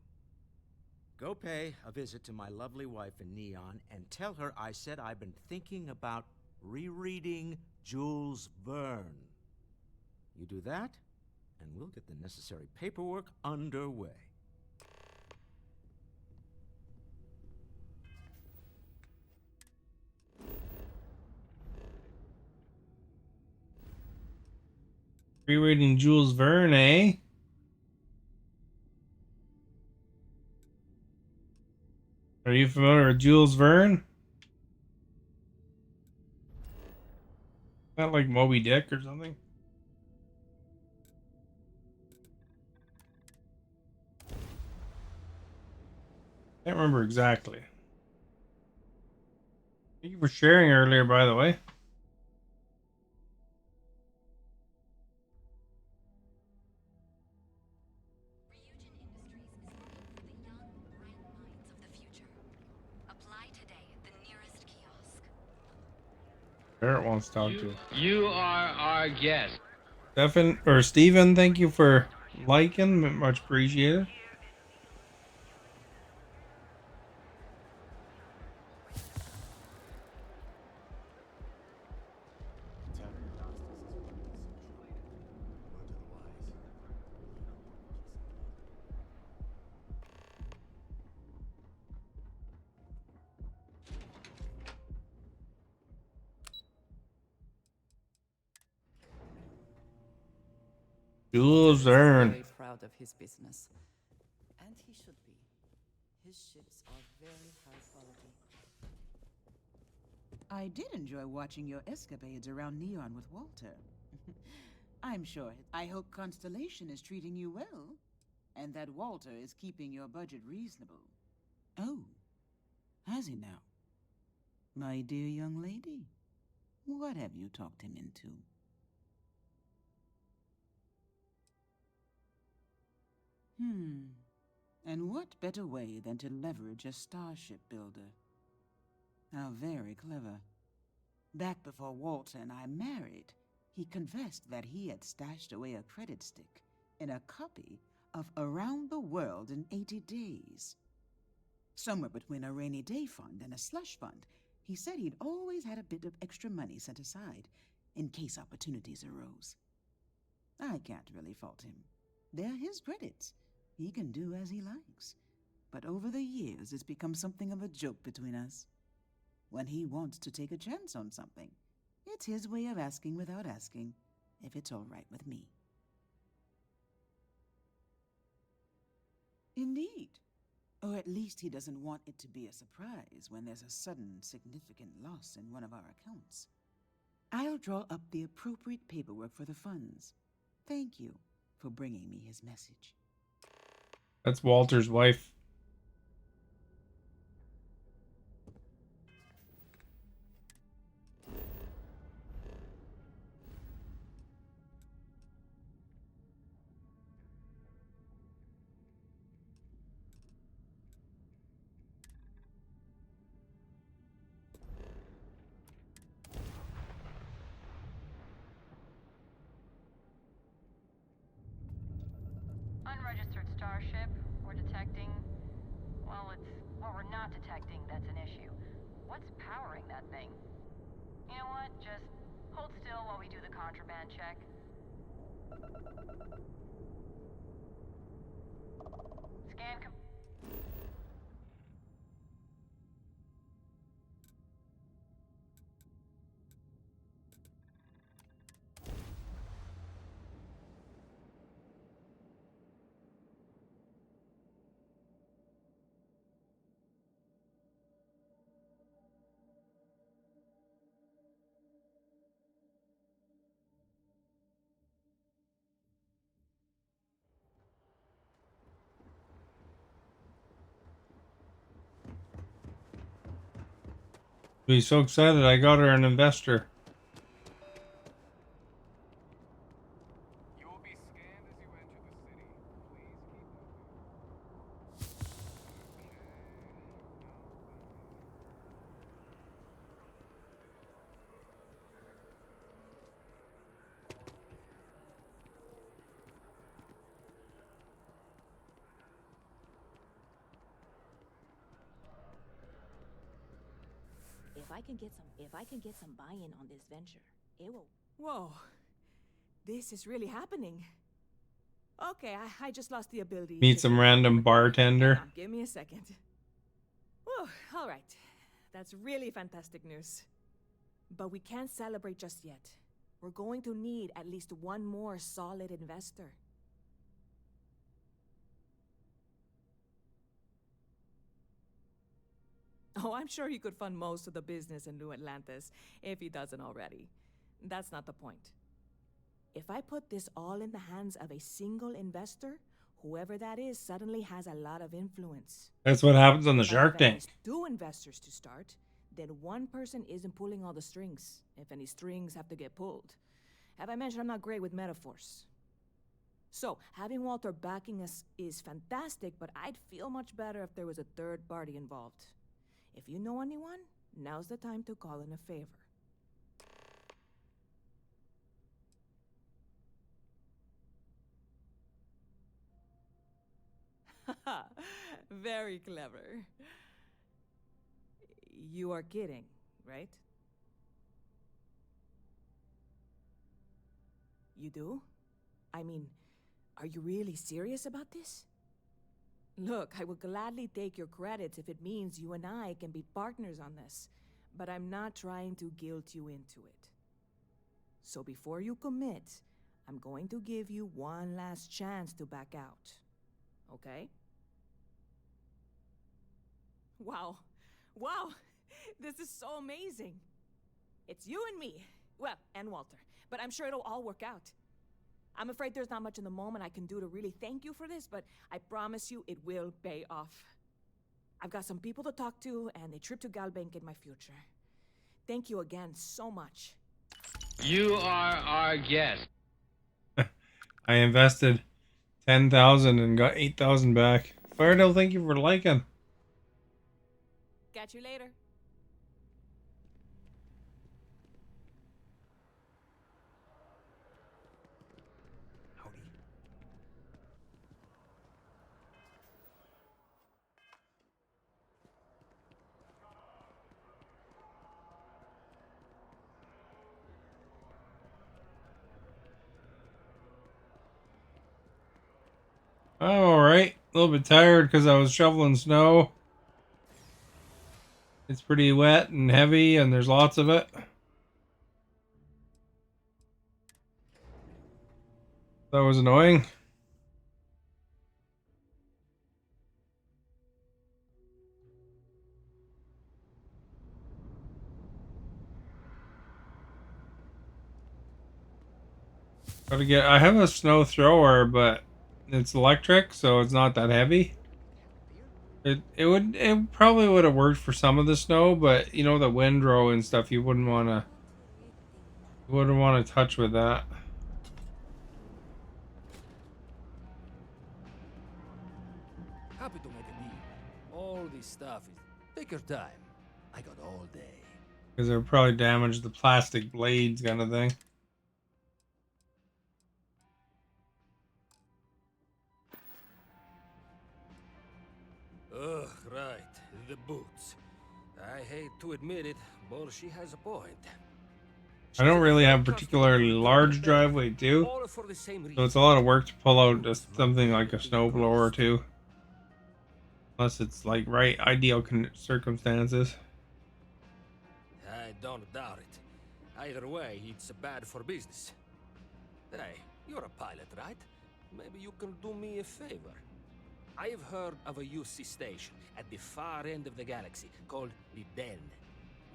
Go pay a visit to my lovely wife in Neon and tell her I said I've been thinking about rereading Jules Verne. You do that, and we'll get the necessary paperwork underway. Rereading Jules Verne, eh? Are you familiar with Jules Verne? Not like Moby Dick or something? Can't remember exactly. Thank you for sharing earlier, by the way. Barrett wants to talk to. You are our guest. Steven, thank you for liking. Much appreciated. Jules Walter is Verne. very proud of his business. And he should be. His ships are very high quality. I did enjoy watching your escapades around Neon with Walter. I'm sure. I hope Constellation is treating you well, and that Walter is keeping your budget reasonable. Oh, has he now? My dear young lady, what have you talked him into? And what better way than to leverage a starship builder? How very clever. Back before Walter and I married, he confessed that he had stashed away a credit stick in a copy of Around the World in 80 Days. Somewhere between a rainy day fund and a slush fund, he said he'd always had a bit of extra money set aside in case opportunities arose. I can't really fault him. They're his credits. He can do as he likes. But over the years, it's become something of a joke between us. When he wants to take a chance on something, it's his way of asking without asking if it's all right with me. Indeed. Or at least he doesn't want it to be a surprise when there's a sudden, significant loss in one of our accounts. I'll draw up the appropriate paperwork for the funds. Thank you for bringing me his message. That's Walter's wife. Unregistered starship. We're detecting... Well, it's what we're not detecting that's an issue. What's powering that thing? You know what? Just hold still while we do the contraband check. Scan... He's so excited I got her an investor. if I can get some buy-in on this venture, it will. Whoa, this is really happening. Okay, I just lost the ability. Meet some random bartender. Hang on, give me a second. Whew, all right, that's really fantastic news. But we can't celebrate just yet. We're going to need at least one more solid investor. Oh, I'm sure he could fund most of the business in New Atlantis, if he doesn't already. That's not the point. If I put this all in the hands of a single investor, whoever that is suddenly has a lot of influence. That's what happens on the If I Shark have at Tank. least 2 investors to start, then one person isn't pulling all the strings, if any strings have to get pulled. Have I mentioned I'm not great with metaphors? So, having Walter backing us is fantastic, but I'd feel much better if there was a third party involved. If you know anyone, now's the time to call in a favor. Very clever. You are kidding, right? You do? I mean, are you really serious about this? Look, I would gladly take your credits if it means you and I can be partners on this, but I'm not trying to guilt you into it. So before you commit, I'm going to give you one last chance to back out. Okay? Wow. Wow! This is so amazing! It's you and me. Well, and Walter. But I'm sure it'll all work out. I'm afraid there's not much in the moment I can do to really thank you for this, but I promise you it will pay off. I've got some people to talk to, and a trip to Galbank in my future. Thank you again so much. You are our guest. I invested 10,000 and got 8,000 back. Firedale, thank you for liking. Catch you later. Alright, a little bit tired because I was shoveling snow. It's pretty wet and heavy and there's lots of it. That was annoying. I have a snow thrower, but it's electric, so it's not that heavy. It probably would have worked for some of the snow, but you know the windrow and stuff you wouldn't want to touch with that. Happy to make a deal. All this stuff is... Take your time. I got all day. Because it would probably damage the plastic blades kind of thing. Ugh, right. The boots. I hate to admit it, but she has a point. I don't really have a particularly large driveway too, so it's a lot of work to pull out just something like a snowblower too. Unless it's like ideal circumstances. I don't doubt it. Either way, it's bad for business. Hey, you're a pilot, right? Maybe you can do me a favor. I've heard of a UC station at the far end of the galaxy called the Den.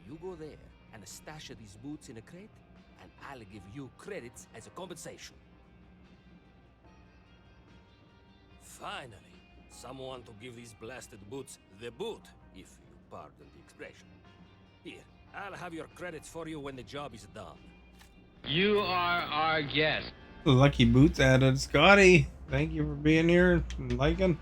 You go there and stash these boots in a crate, and I'll give you credits as a compensation. Finally, someone to give these blasted boots the boot, if you pardon the expression. Here, I'll have your credits for you when the job is done. You are our guest. The Lucky Boots added. Scotty, thank you for being here and liking.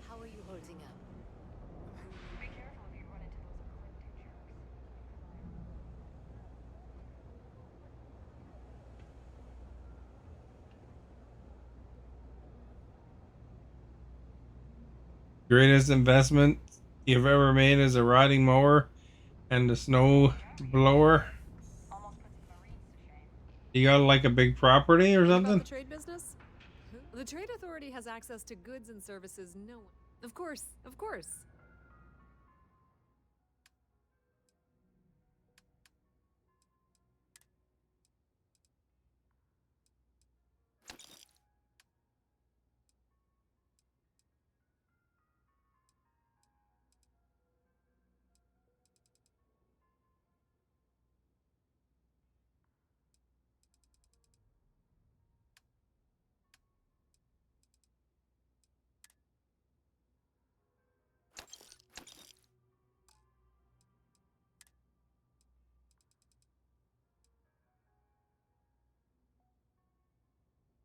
How are you holding up? Be careful if you run into those Clinton jerks. Greatest investment you've ever made is a riding mower and a snow blower. You got like a big property or Heard about something? the trade business? The Trade Authority has access to goods and services no one. Of course, of course.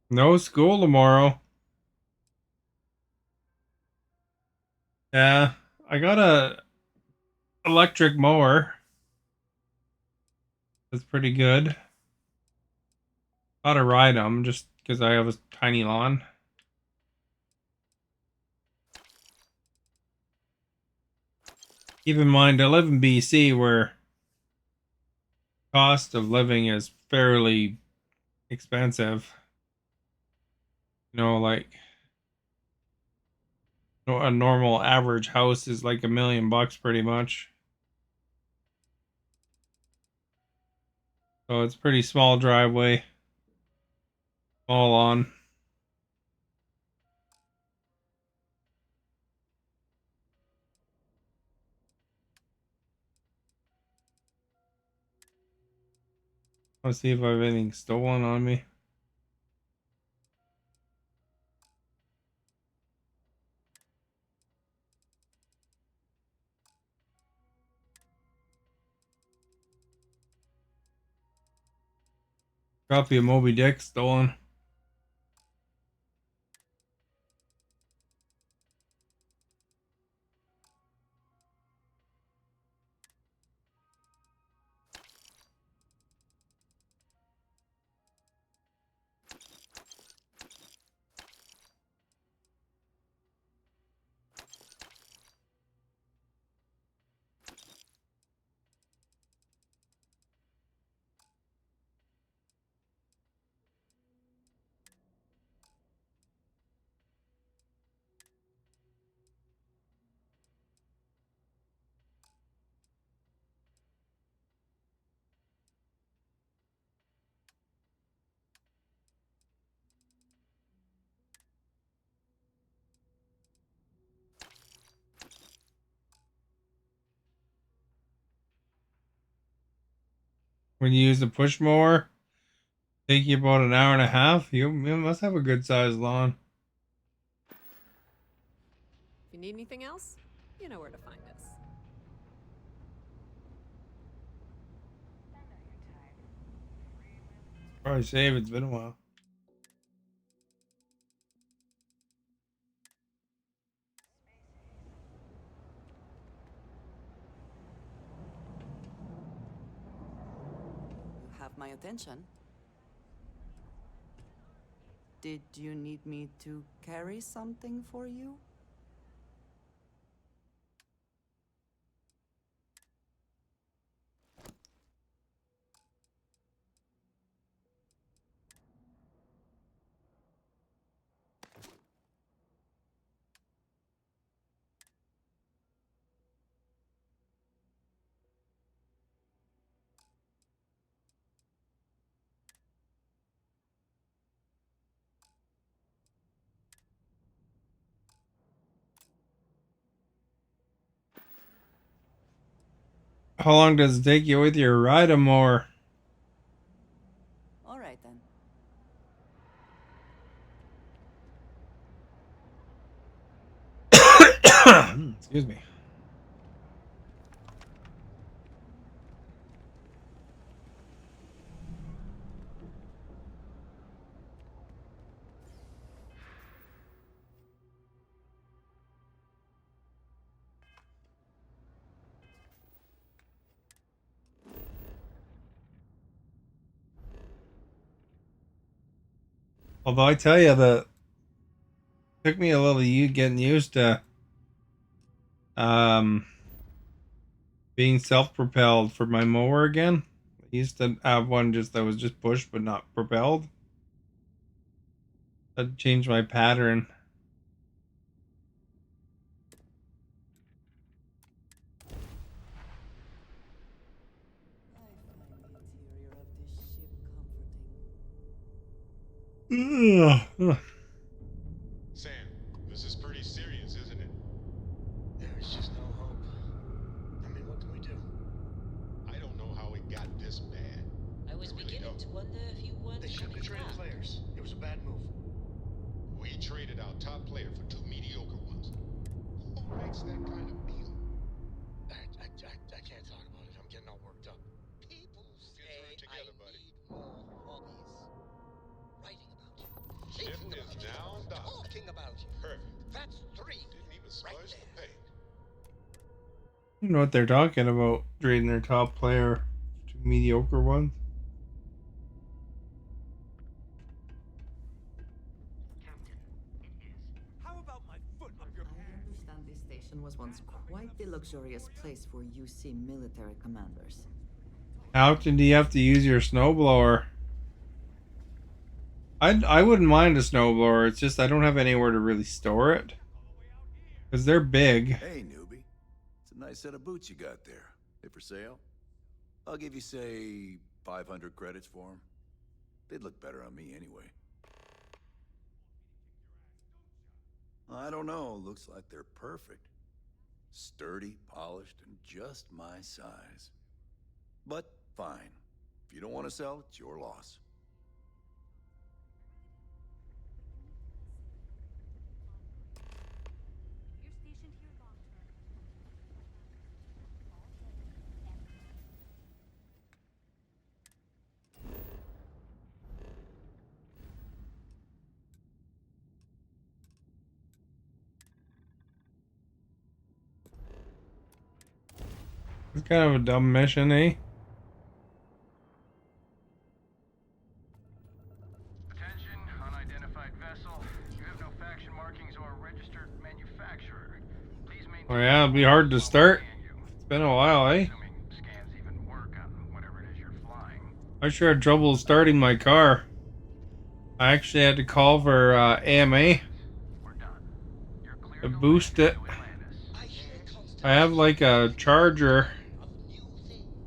No school tomorrow. Yeah, I got a electric mower. That's pretty good. Ought to ride them just because I have a tiny lawn. Keep in mind, I live in BC where cost of living is fairly expensive. You know, like a normal average house is like $1 million pretty much. So it's pretty small driveway, small lawn. Let's see if I have anything stolen on me. Copy of Moby Dick stolen. When you use the push mower, take you about an hour and a half. You must have a good sized lawn. If you need anything else, you know where to find us. Probably save. It's been a while. You have my attention. Did you need me to carry something for you? How long does it take you with your ride mower? All right then. Excuse me. Although I tell you, the took me a little getting used to being self-propelled for my mower again. I used to have one just that was just pushed but not propelled. That changed my pattern. Ugh. Sam, this is pretty serious, isn't it? There's just no hope. I mean, what can we do? I don't know how it got this bad. I was beginning to wonder if you weren't They shouldn't have traded players. It was a bad move. We traded our top player for two mediocre ones. Who makes that kind of deal? I can't talk about it. I'm getting all worked up. People say together, buddy. need more hobbies. Writing about you. Ship is now docked. Talking about you. Perfect. That's three. Didn't even smudge the paint. I don't know what they're talking about. Trading their top player to mediocre ones. How about my foot up your I understand this station was once quite the luxurious place for UC military commanders. How often do you have to use your snowblower? I wouldn't mind a snowblower. It's just I don't have anywhere to really store it. Because they're big. Hey, newbie. It's a nice set of boots you got there. They for sale? I'll give you, say, 500 credits for them. They'd look better on me anyway. I don't know. Looks like they're perfect. Sturdy, polished, and just my size. But fine. If you don't want to sell, it's your loss. It's kind of a dumb mission, eh? Attention, unidentified vessel. You have no faction markings or a registered manufacturer. Please maintain. Oh yeah, it'll be hard to start. It's been a while, eh? Scans even work on whatever it is you're flying. I sure had trouble starting my car. I actually had to call for AMA to boost it. I have like a charger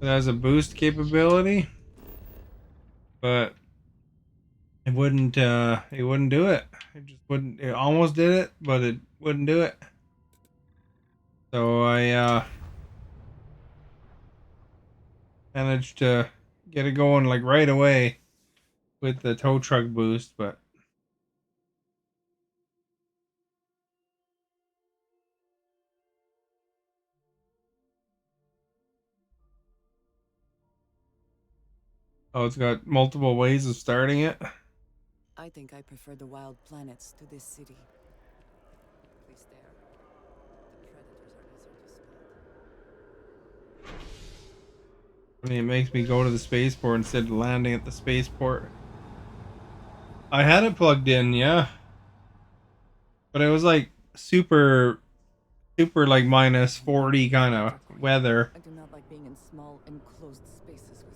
that has a boost capability, but it wouldn't do it. It just wouldn't. It almost did it, but it wouldn't do it. So I managed to get it going like right away with the tow truck boost, but oh, it's got multiple ways of starting it. I think I prefer the wild planets to this city. At least there, the predators are easier to spot. I mean, it makes me go to the spaceport instead of landing at the spaceport. I had it plugged in, yeah. But it was like super like minus 40 kind of weather. I do not like being in small, enclosed spaces with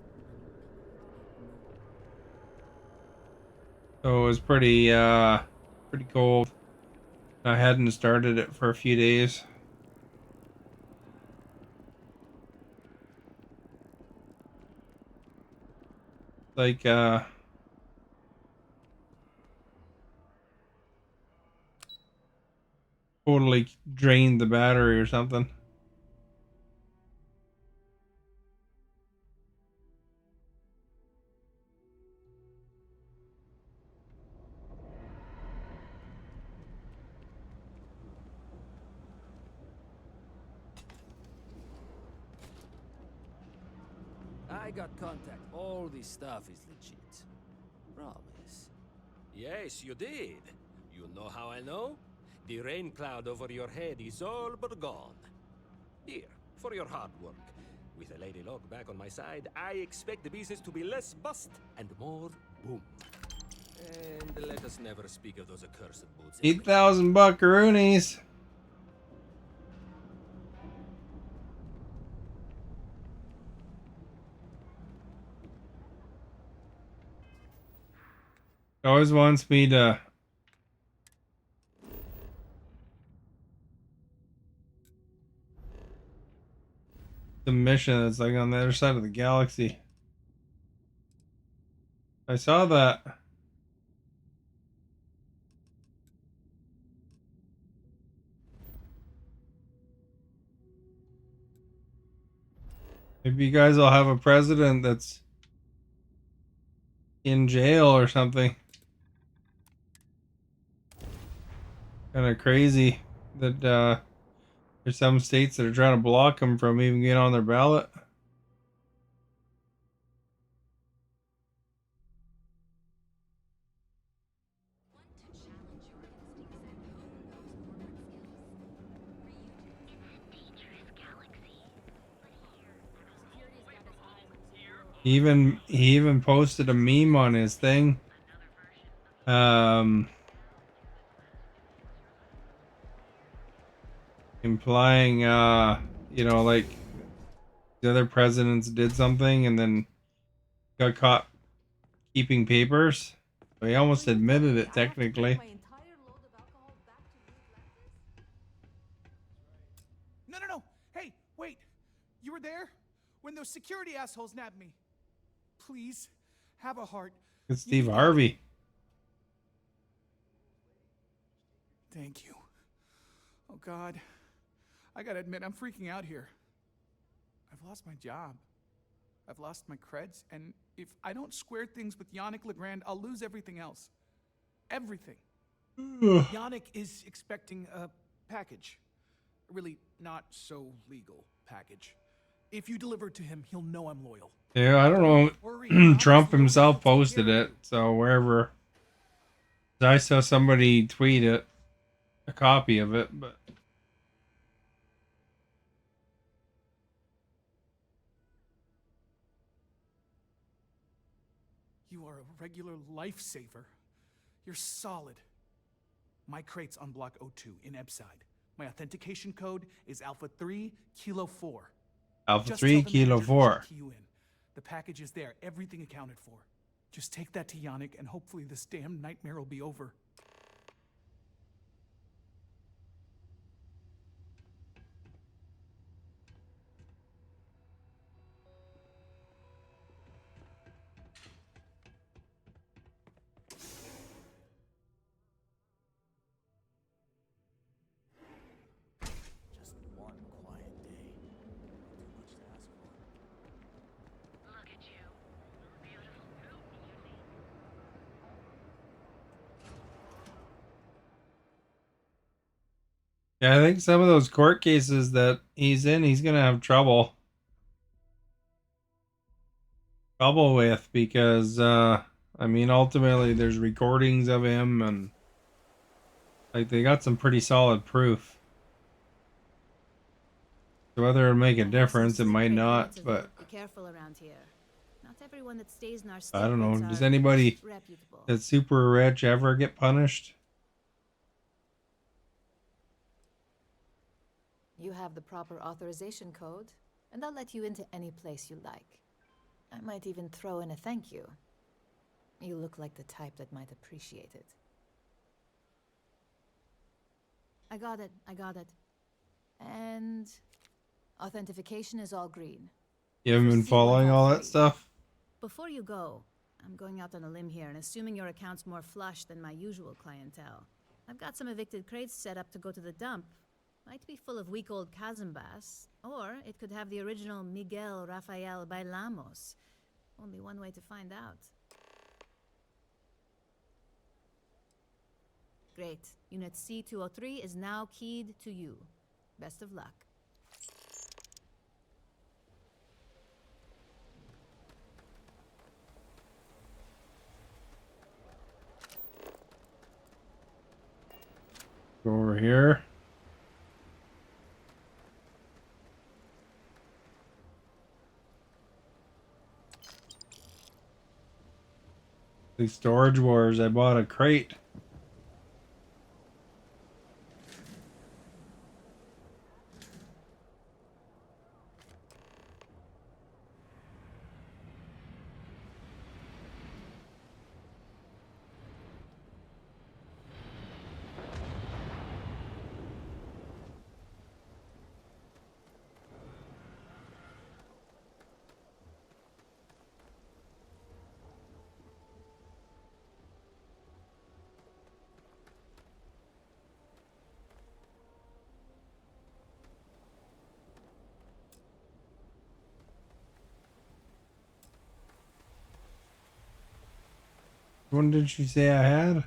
So it was pretty cold. I hadn't started it for a few days. Like totally drained the battery or something. I got contact. All this stuff is legit. Promise. Yes, you did. You know how I know? The rain cloud over your head is all but gone. Here, for your hard work. With a Lady Luck back on my side, I expect the business to be less bust and more boom. And let us never speak of those accursed boots. 8,000 buckaroonies. It always wants me to the mission that's like on the other side of the galaxy. I saw that. Maybe you guys will have a president that's in jail or something. Kind of crazy that there's some states that are trying to block them from even getting on their ballot. He even posted a meme on his thing. Implying like the other presidents did something and then got caught keeping papers. So he almost admitted it technically. No. Hey, wait. You were there when those security assholes nabbed me. Please, have a heart. It's Steve Harvey. Thank you. Oh, God. I gotta admit, I'm freaking out here. I've lost my job. I've lost my creds, and if I don't square things with Yannick Legrand, I'll lose everything else. Everything. Yannick is expecting a package. A really not so legal package. If you deliver it to him, he'll know I'm loyal. Yeah, I don't know. Trump himself posted it, so wherever. I saw somebody tweet it, a copy of it, but. You are a regular lifesaver. You're solid. My crate's on block O2 in Ebside. My authentication code is Alpha 3 Kilo 4. Alpha 3 Kilo 4. The package is there, everything accounted for. Just take that to Yannick and hopefully this damn nightmare will be over. Yeah, I think some of those court cases that he's in, he's gonna have trouble with because ultimately there's recordings of him and like they got some pretty solid proof. So whether it'll make a difference, it might not, but be careful around here. Not everyone that stays in our I don't know. statehood Does are anybody reputable. that's super rich ever get punished? You have the proper authorization code, and I'll let you into any place you like. I might even throw in a thank you. You look like the type that might appreciate it. I got it. And authentication is all green. You haven't been following all that stuff? Before you go, I'm going out on a limb here and assuming your account's more flush than my usual clientele. I've got some evicted crates set up to go to the dump. Might be full of weak old Kazambas, or it could have the original Miguel Rafael Bailamos. Only one way to find out. Great. Unit C-203 is now keyed to you. Best of luck. Go over here. The Storage Wars, I bought a crate. What did she say I had?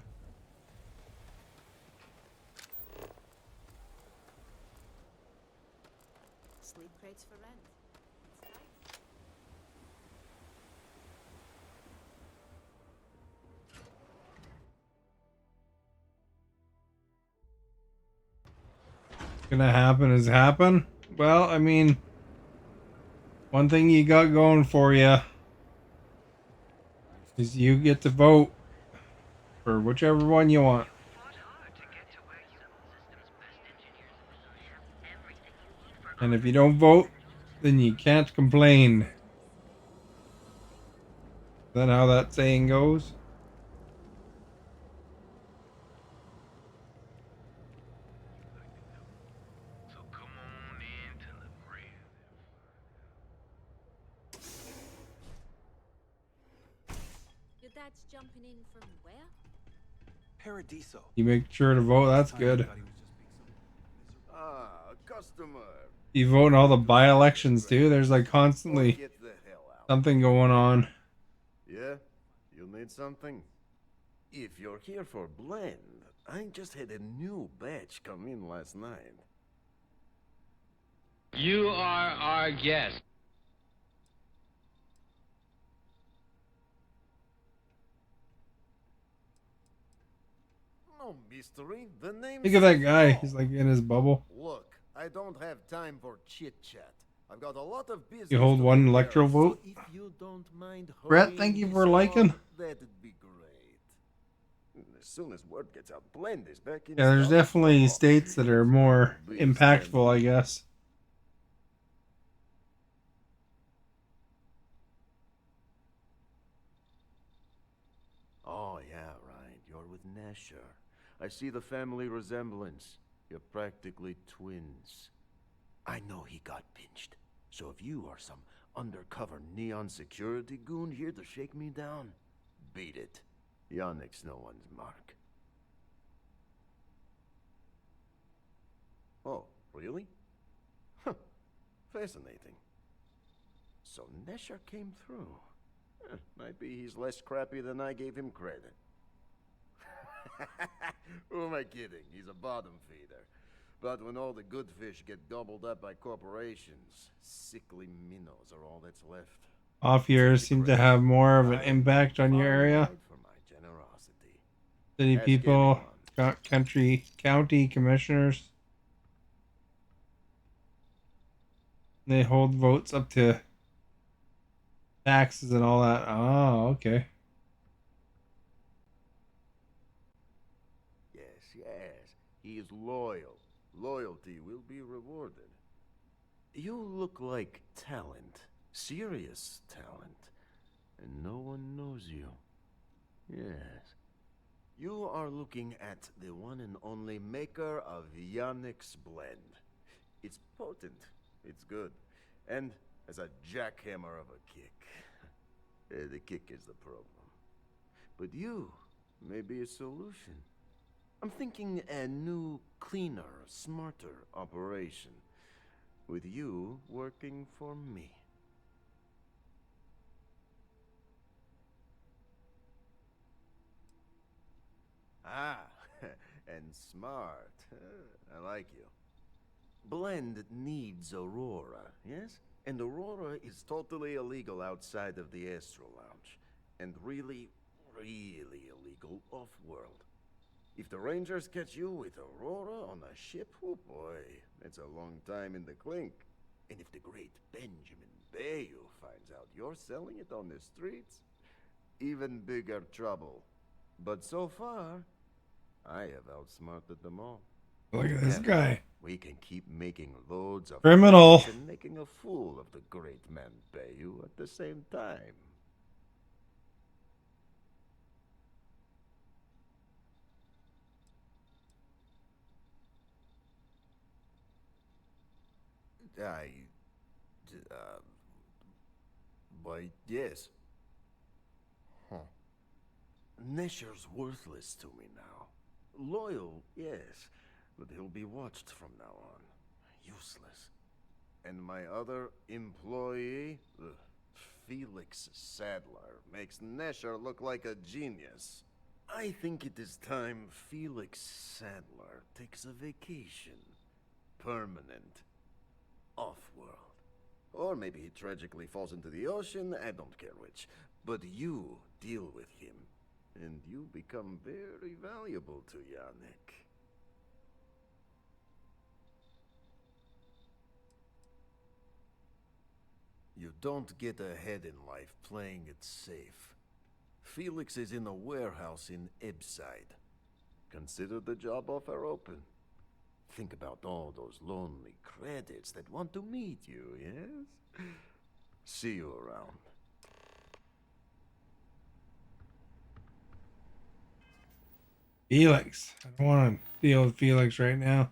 Sleep crates for rent. It's nice. Gonna happen is happen. Well, I mean, one thing you got going for you is you get to vote for whichever one you want. And if you don't vote, then you can't complain. Is that how that saying goes? Your dad's jumping in from where? Paradiso. You make sure to vote, that's good. Ah, customer. You vote in all the by-elections too? There's like constantly Get the hell out. something going on. Yeah? You need something? If you're here for blend, I just had a new batch come in last night. You are our guest. No mystery. The name. Look at that guy. He's like in his bubble. Look, I don't have time for chit chat. I've got a lot of business. You hold to one take care electro of, vote. So if you don't mind Brett, thank you for liking. that'd be great. As soon as word gets out, blend is back in Yeah, there's stock. definitely states that are more impactful, I guess. Oh, yeah, right. You're with Nesher. I see the family resemblance. You're practically twins. I know he got pinched. So if you are some undercover neon security goon here to shake me down, beat it. Yannick's no one's mark. Oh, really? Huh. Fascinating. So Nesher came through. Might be he's less crappy than I gave him credit. Who am I kidding? He's a bottom feeder. But when all the good fish get gobbled up by corporations, sickly minnows are all that's left. Off years seem to have more of an impact on your area. For my generosity. City Ask people, county commissioners. They hold votes up to taxes and all that. Oh, okay. Yes. He is loyal. Loyalty will be rewarded. You look like talent. Serious talent. And no one knows you. Yes. You are looking at the one and only maker of Yannick's blend. It's potent. It's good. And has a jackhammer of a kick. The kick is the problem. But you may be a solution. I'm thinking a new, cleaner, smarter operation. With you working for me. Ah, and smart. I like you. Blend needs Aurora, yes? And Aurora is totally illegal outside of the Astro Lounge. And really, really illegal off-world. If the Rangers catch you with Aurora on a ship, oh boy, that's a long time in the clink. And if the great Benjamin Bayou finds out you're selling it on the streets, even bigger trouble. But so far, I have outsmarted them all. Look at this And guy. we can keep making loads of Criminal. friends and making a fool of the great man Bayou at the same time. Why, yes. Huh. Nesher's worthless to me now. Loyal, yes, but he'll be watched from now on. Useless. And my other employee? Ugh, Felix Sadler makes Nesher look like a genius. I think it is time Felix Sadler takes a vacation. Permanent. Off-world. Or maybe he tragically falls into the ocean, I don't care which. But you deal with him, and you become very valuable to Yannick. You don't get ahead in life playing it safe. Felix is in a warehouse in Ebside. Consider the job offer open. Think about all those lonely credits that want to meet you, yes? See you around. Felix. I don't want to deal with Felix right now.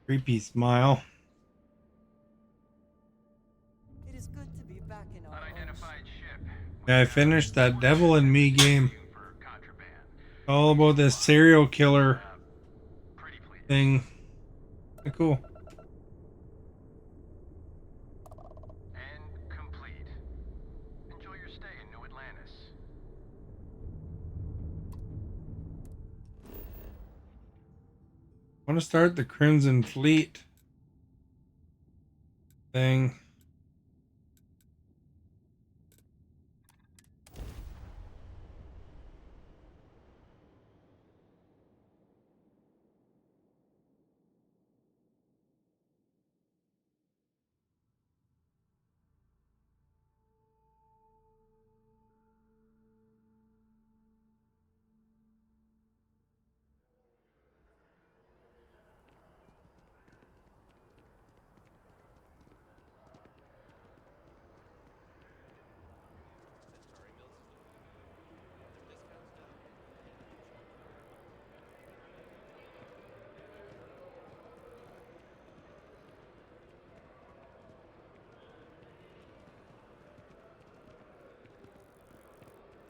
Creepy smile. It is good to be back in our Unidentified ship. Yeah, I finished that Devil in Me game. All about this serial killer thing. Cool. And complete. Enjoy your stay in New Atlantis. I want to start the Crimson Fleet thing.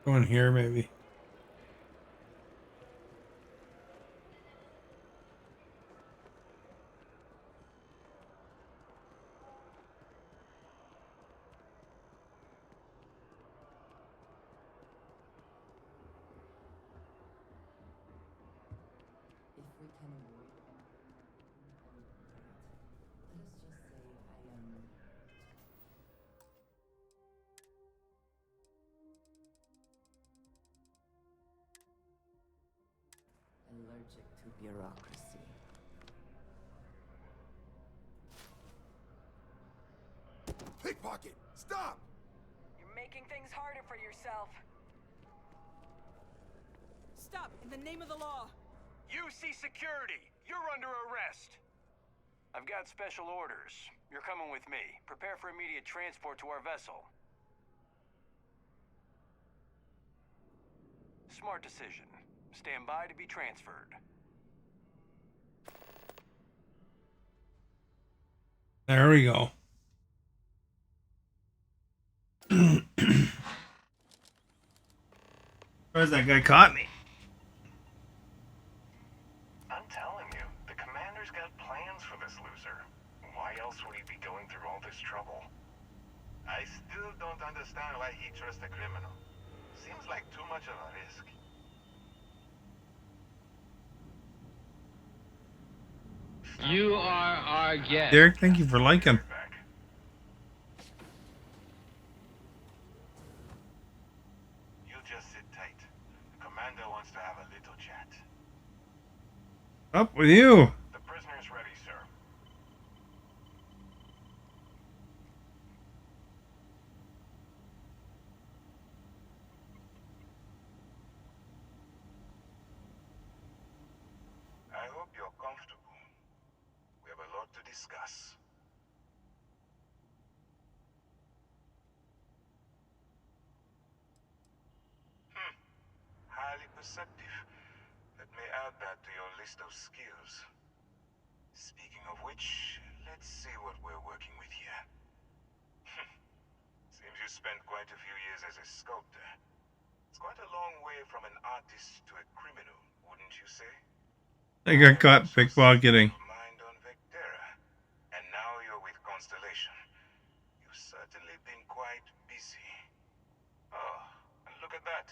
Go in here, maybe. If we can avoid anything, let us just say I am allergic to bureaucracy. Pickpocket! Stop! You're making things harder for yourself. Stop! In the name of the law! UC Security! You're under arrest! I've got special orders. You're coming with me. Prepare for immediate transport to our vessel. Smart decision. Stand by to be transferred. There we go. Where's that guy caught me? I'm telling you, the commander's got plans for this loser. Why else would he be going through all this trouble? I still don't understand why he trusts a criminal. Seems like too much of a risk. You are our guest. Derek, thank you for liking. You just sit tight. The commander wants to have a little chat. Up with you. The prisoner's ready, sir. I hope you're comfortable. We have a lot to discuss. perceptive. Let me add that to your list of skills. Speaking of which, let's see what we're working with here. Seems you spent quite a few years as a sculptor. It's quite a long way from an artist to a criminal, wouldn't you say? I got caught pickpocketing. Mind on Vectera, and now you're with Constellation. You've certainly been quite busy. Oh, and look at that.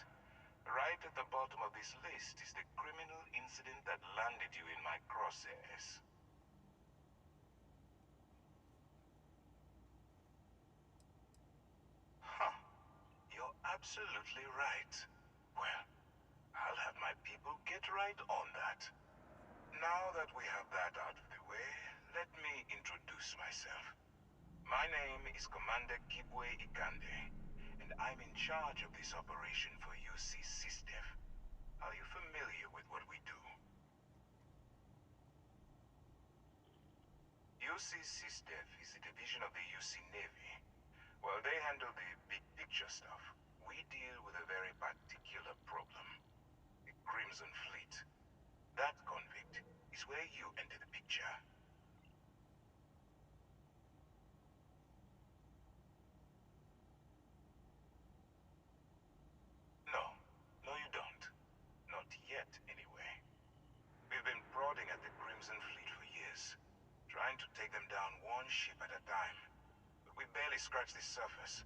Right at the bottom of this list is the criminal incident that landed you in my crosshairs. Huh. You're absolutely right. Well, I'll have my people get right on that. Now that we have that out of the way, let me introduce myself. My name is Commander Kibwe Ikande, and I'm in charge of this operation for UC SysDef. Are you familiar with what we do? UC SysDef is a division of the UC Navy. While they handle the big picture stuff, we deal with a very particular problem. The Crimson Fleet. That convict is where you enter the picture. No, you don't. Not yet, anyway. We've been prodding at the Crimson Fleet for years, trying to take them down one ship at a time. But we barely scratched the surface.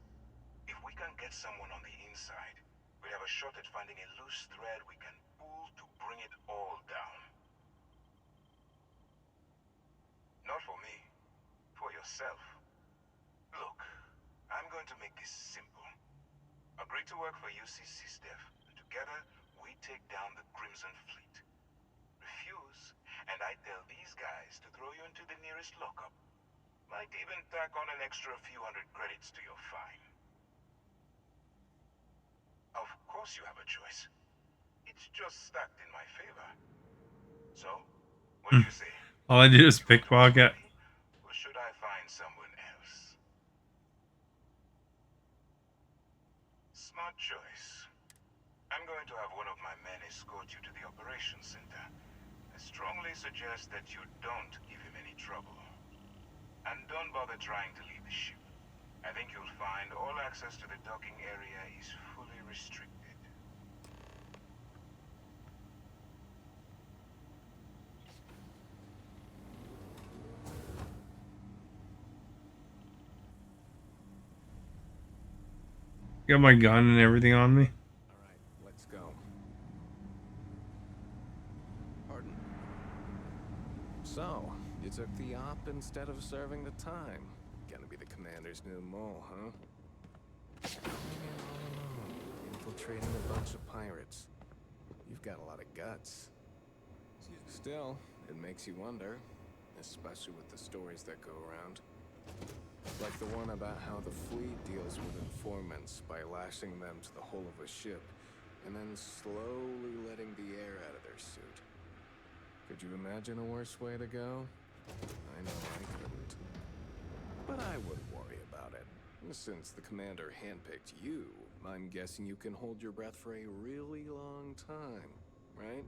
If we can get someone on the inside, we have a shot at finding a loose thread we can pull to bring it all down. Not for me. For yourself. Look, I'm going to make this simple. Agree to work for UC SysDef, and together we take down the Crimson Fleet. Refuse, and I tell these guys to throw you into the nearest lockup. Might even tack on an extra few hundred credits to your fine. Of course you have a choice. It's just stacked in my favor. So, what do you say? All I do is pickpocket. Or should I find someone else? Smart choice. I'm going to have one of my men escort you to the operations center. I strongly suggest that you don't give him any trouble. And don't bother trying to leave the ship. I think you'll find all access to the docking area is fully restricted. Got my gun and everything on me. Let's go. Pardon? So, you took the op instead of serving the time. Gonna be the commander's new mole, huh? Infiltrating a bunch of pirates. You've got a lot of guts. Still, it makes you wonder, especially with the stories that go around. Like the one about how the fleet deals with informants by lashing them to the hull of a ship, and then slowly letting the air out of their suit. Could you imagine a worse way to go? I know I couldn't. But I wouldn't worry about it. Since the commander handpicked you, I'm guessing you can hold your breath for a really long time, right?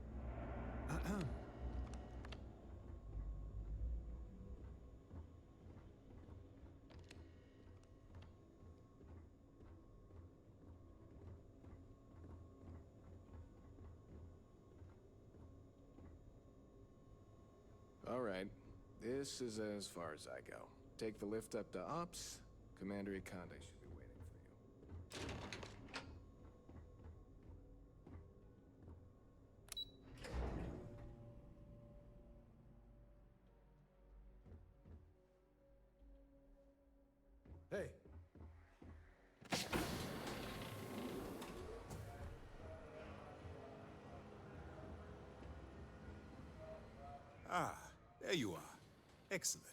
Alright, this is as far as I go. Take the lift up to Ops. Commander Ikande should be waiting for you. Hey. Ah, there you are. Excellent.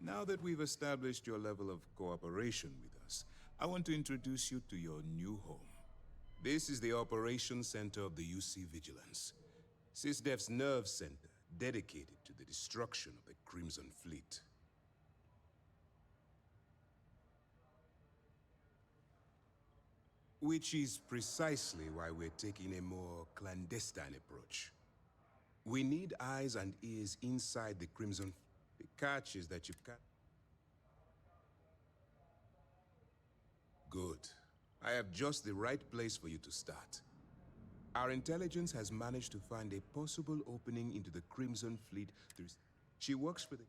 Now that we've established your level of cooperation with us, I want to introduce you to your new home. This is the Operations Center of the UC Vigilance, SysDef's nerve center dedicated to the destruction of the Crimson Fleet. Which is precisely why we're taking a more clandestine approach. We need eyes and ears inside the Crimson. The catch is that you can't. Good. I have just the right place for you to start. Our intelligence has managed to find a possible opening into the Crimson Fleet through... She works for the...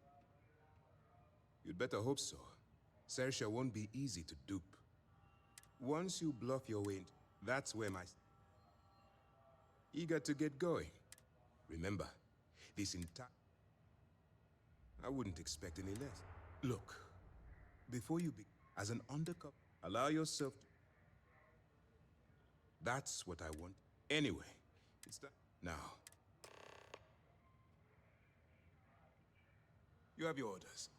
You'd better hope so. Sersha won't be easy to dupe. Once you bluff your way in, that's where my... Eager to get going. Remember, this entire... I wouldn't expect any less. Look, before you be... As an undercover, allow yourself to... That's what I want. Anyway, it's time. Now. You have your orders.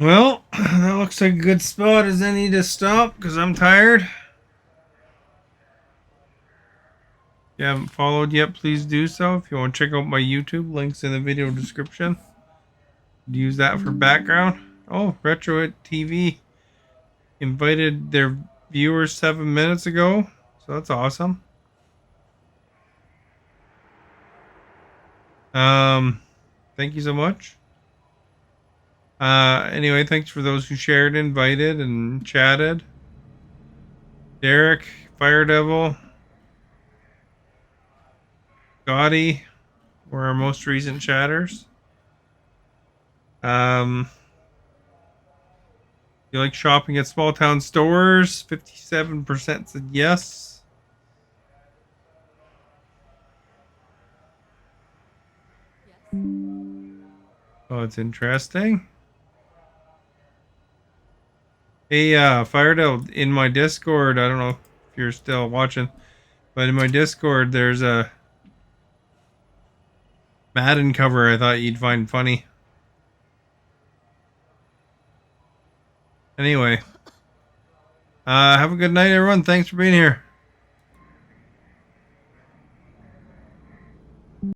Well, that looks like a good spot as any to stop because I'm tired. If you haven't followed yet, please do so. If you want to check out my YouTube, links in the video description. Use that for background. Oh, Retroit TV invited their viewers 7 minutes ago, so that's awesome. Thank you so much. Anyway, thanks for those who shared, invited, and chatted. Derek, Fire Devil, Gotti were our most recent chatters. You like shopping at small town stores? 57% said yes. Oh, it's interesting. Hey, Fire Devil, in my Discord, I don't know if you're still watching, but in my Discord, there's a Madden cover I thought you'd find funny. Anyway, have a good night, everyone. Thanks for being here.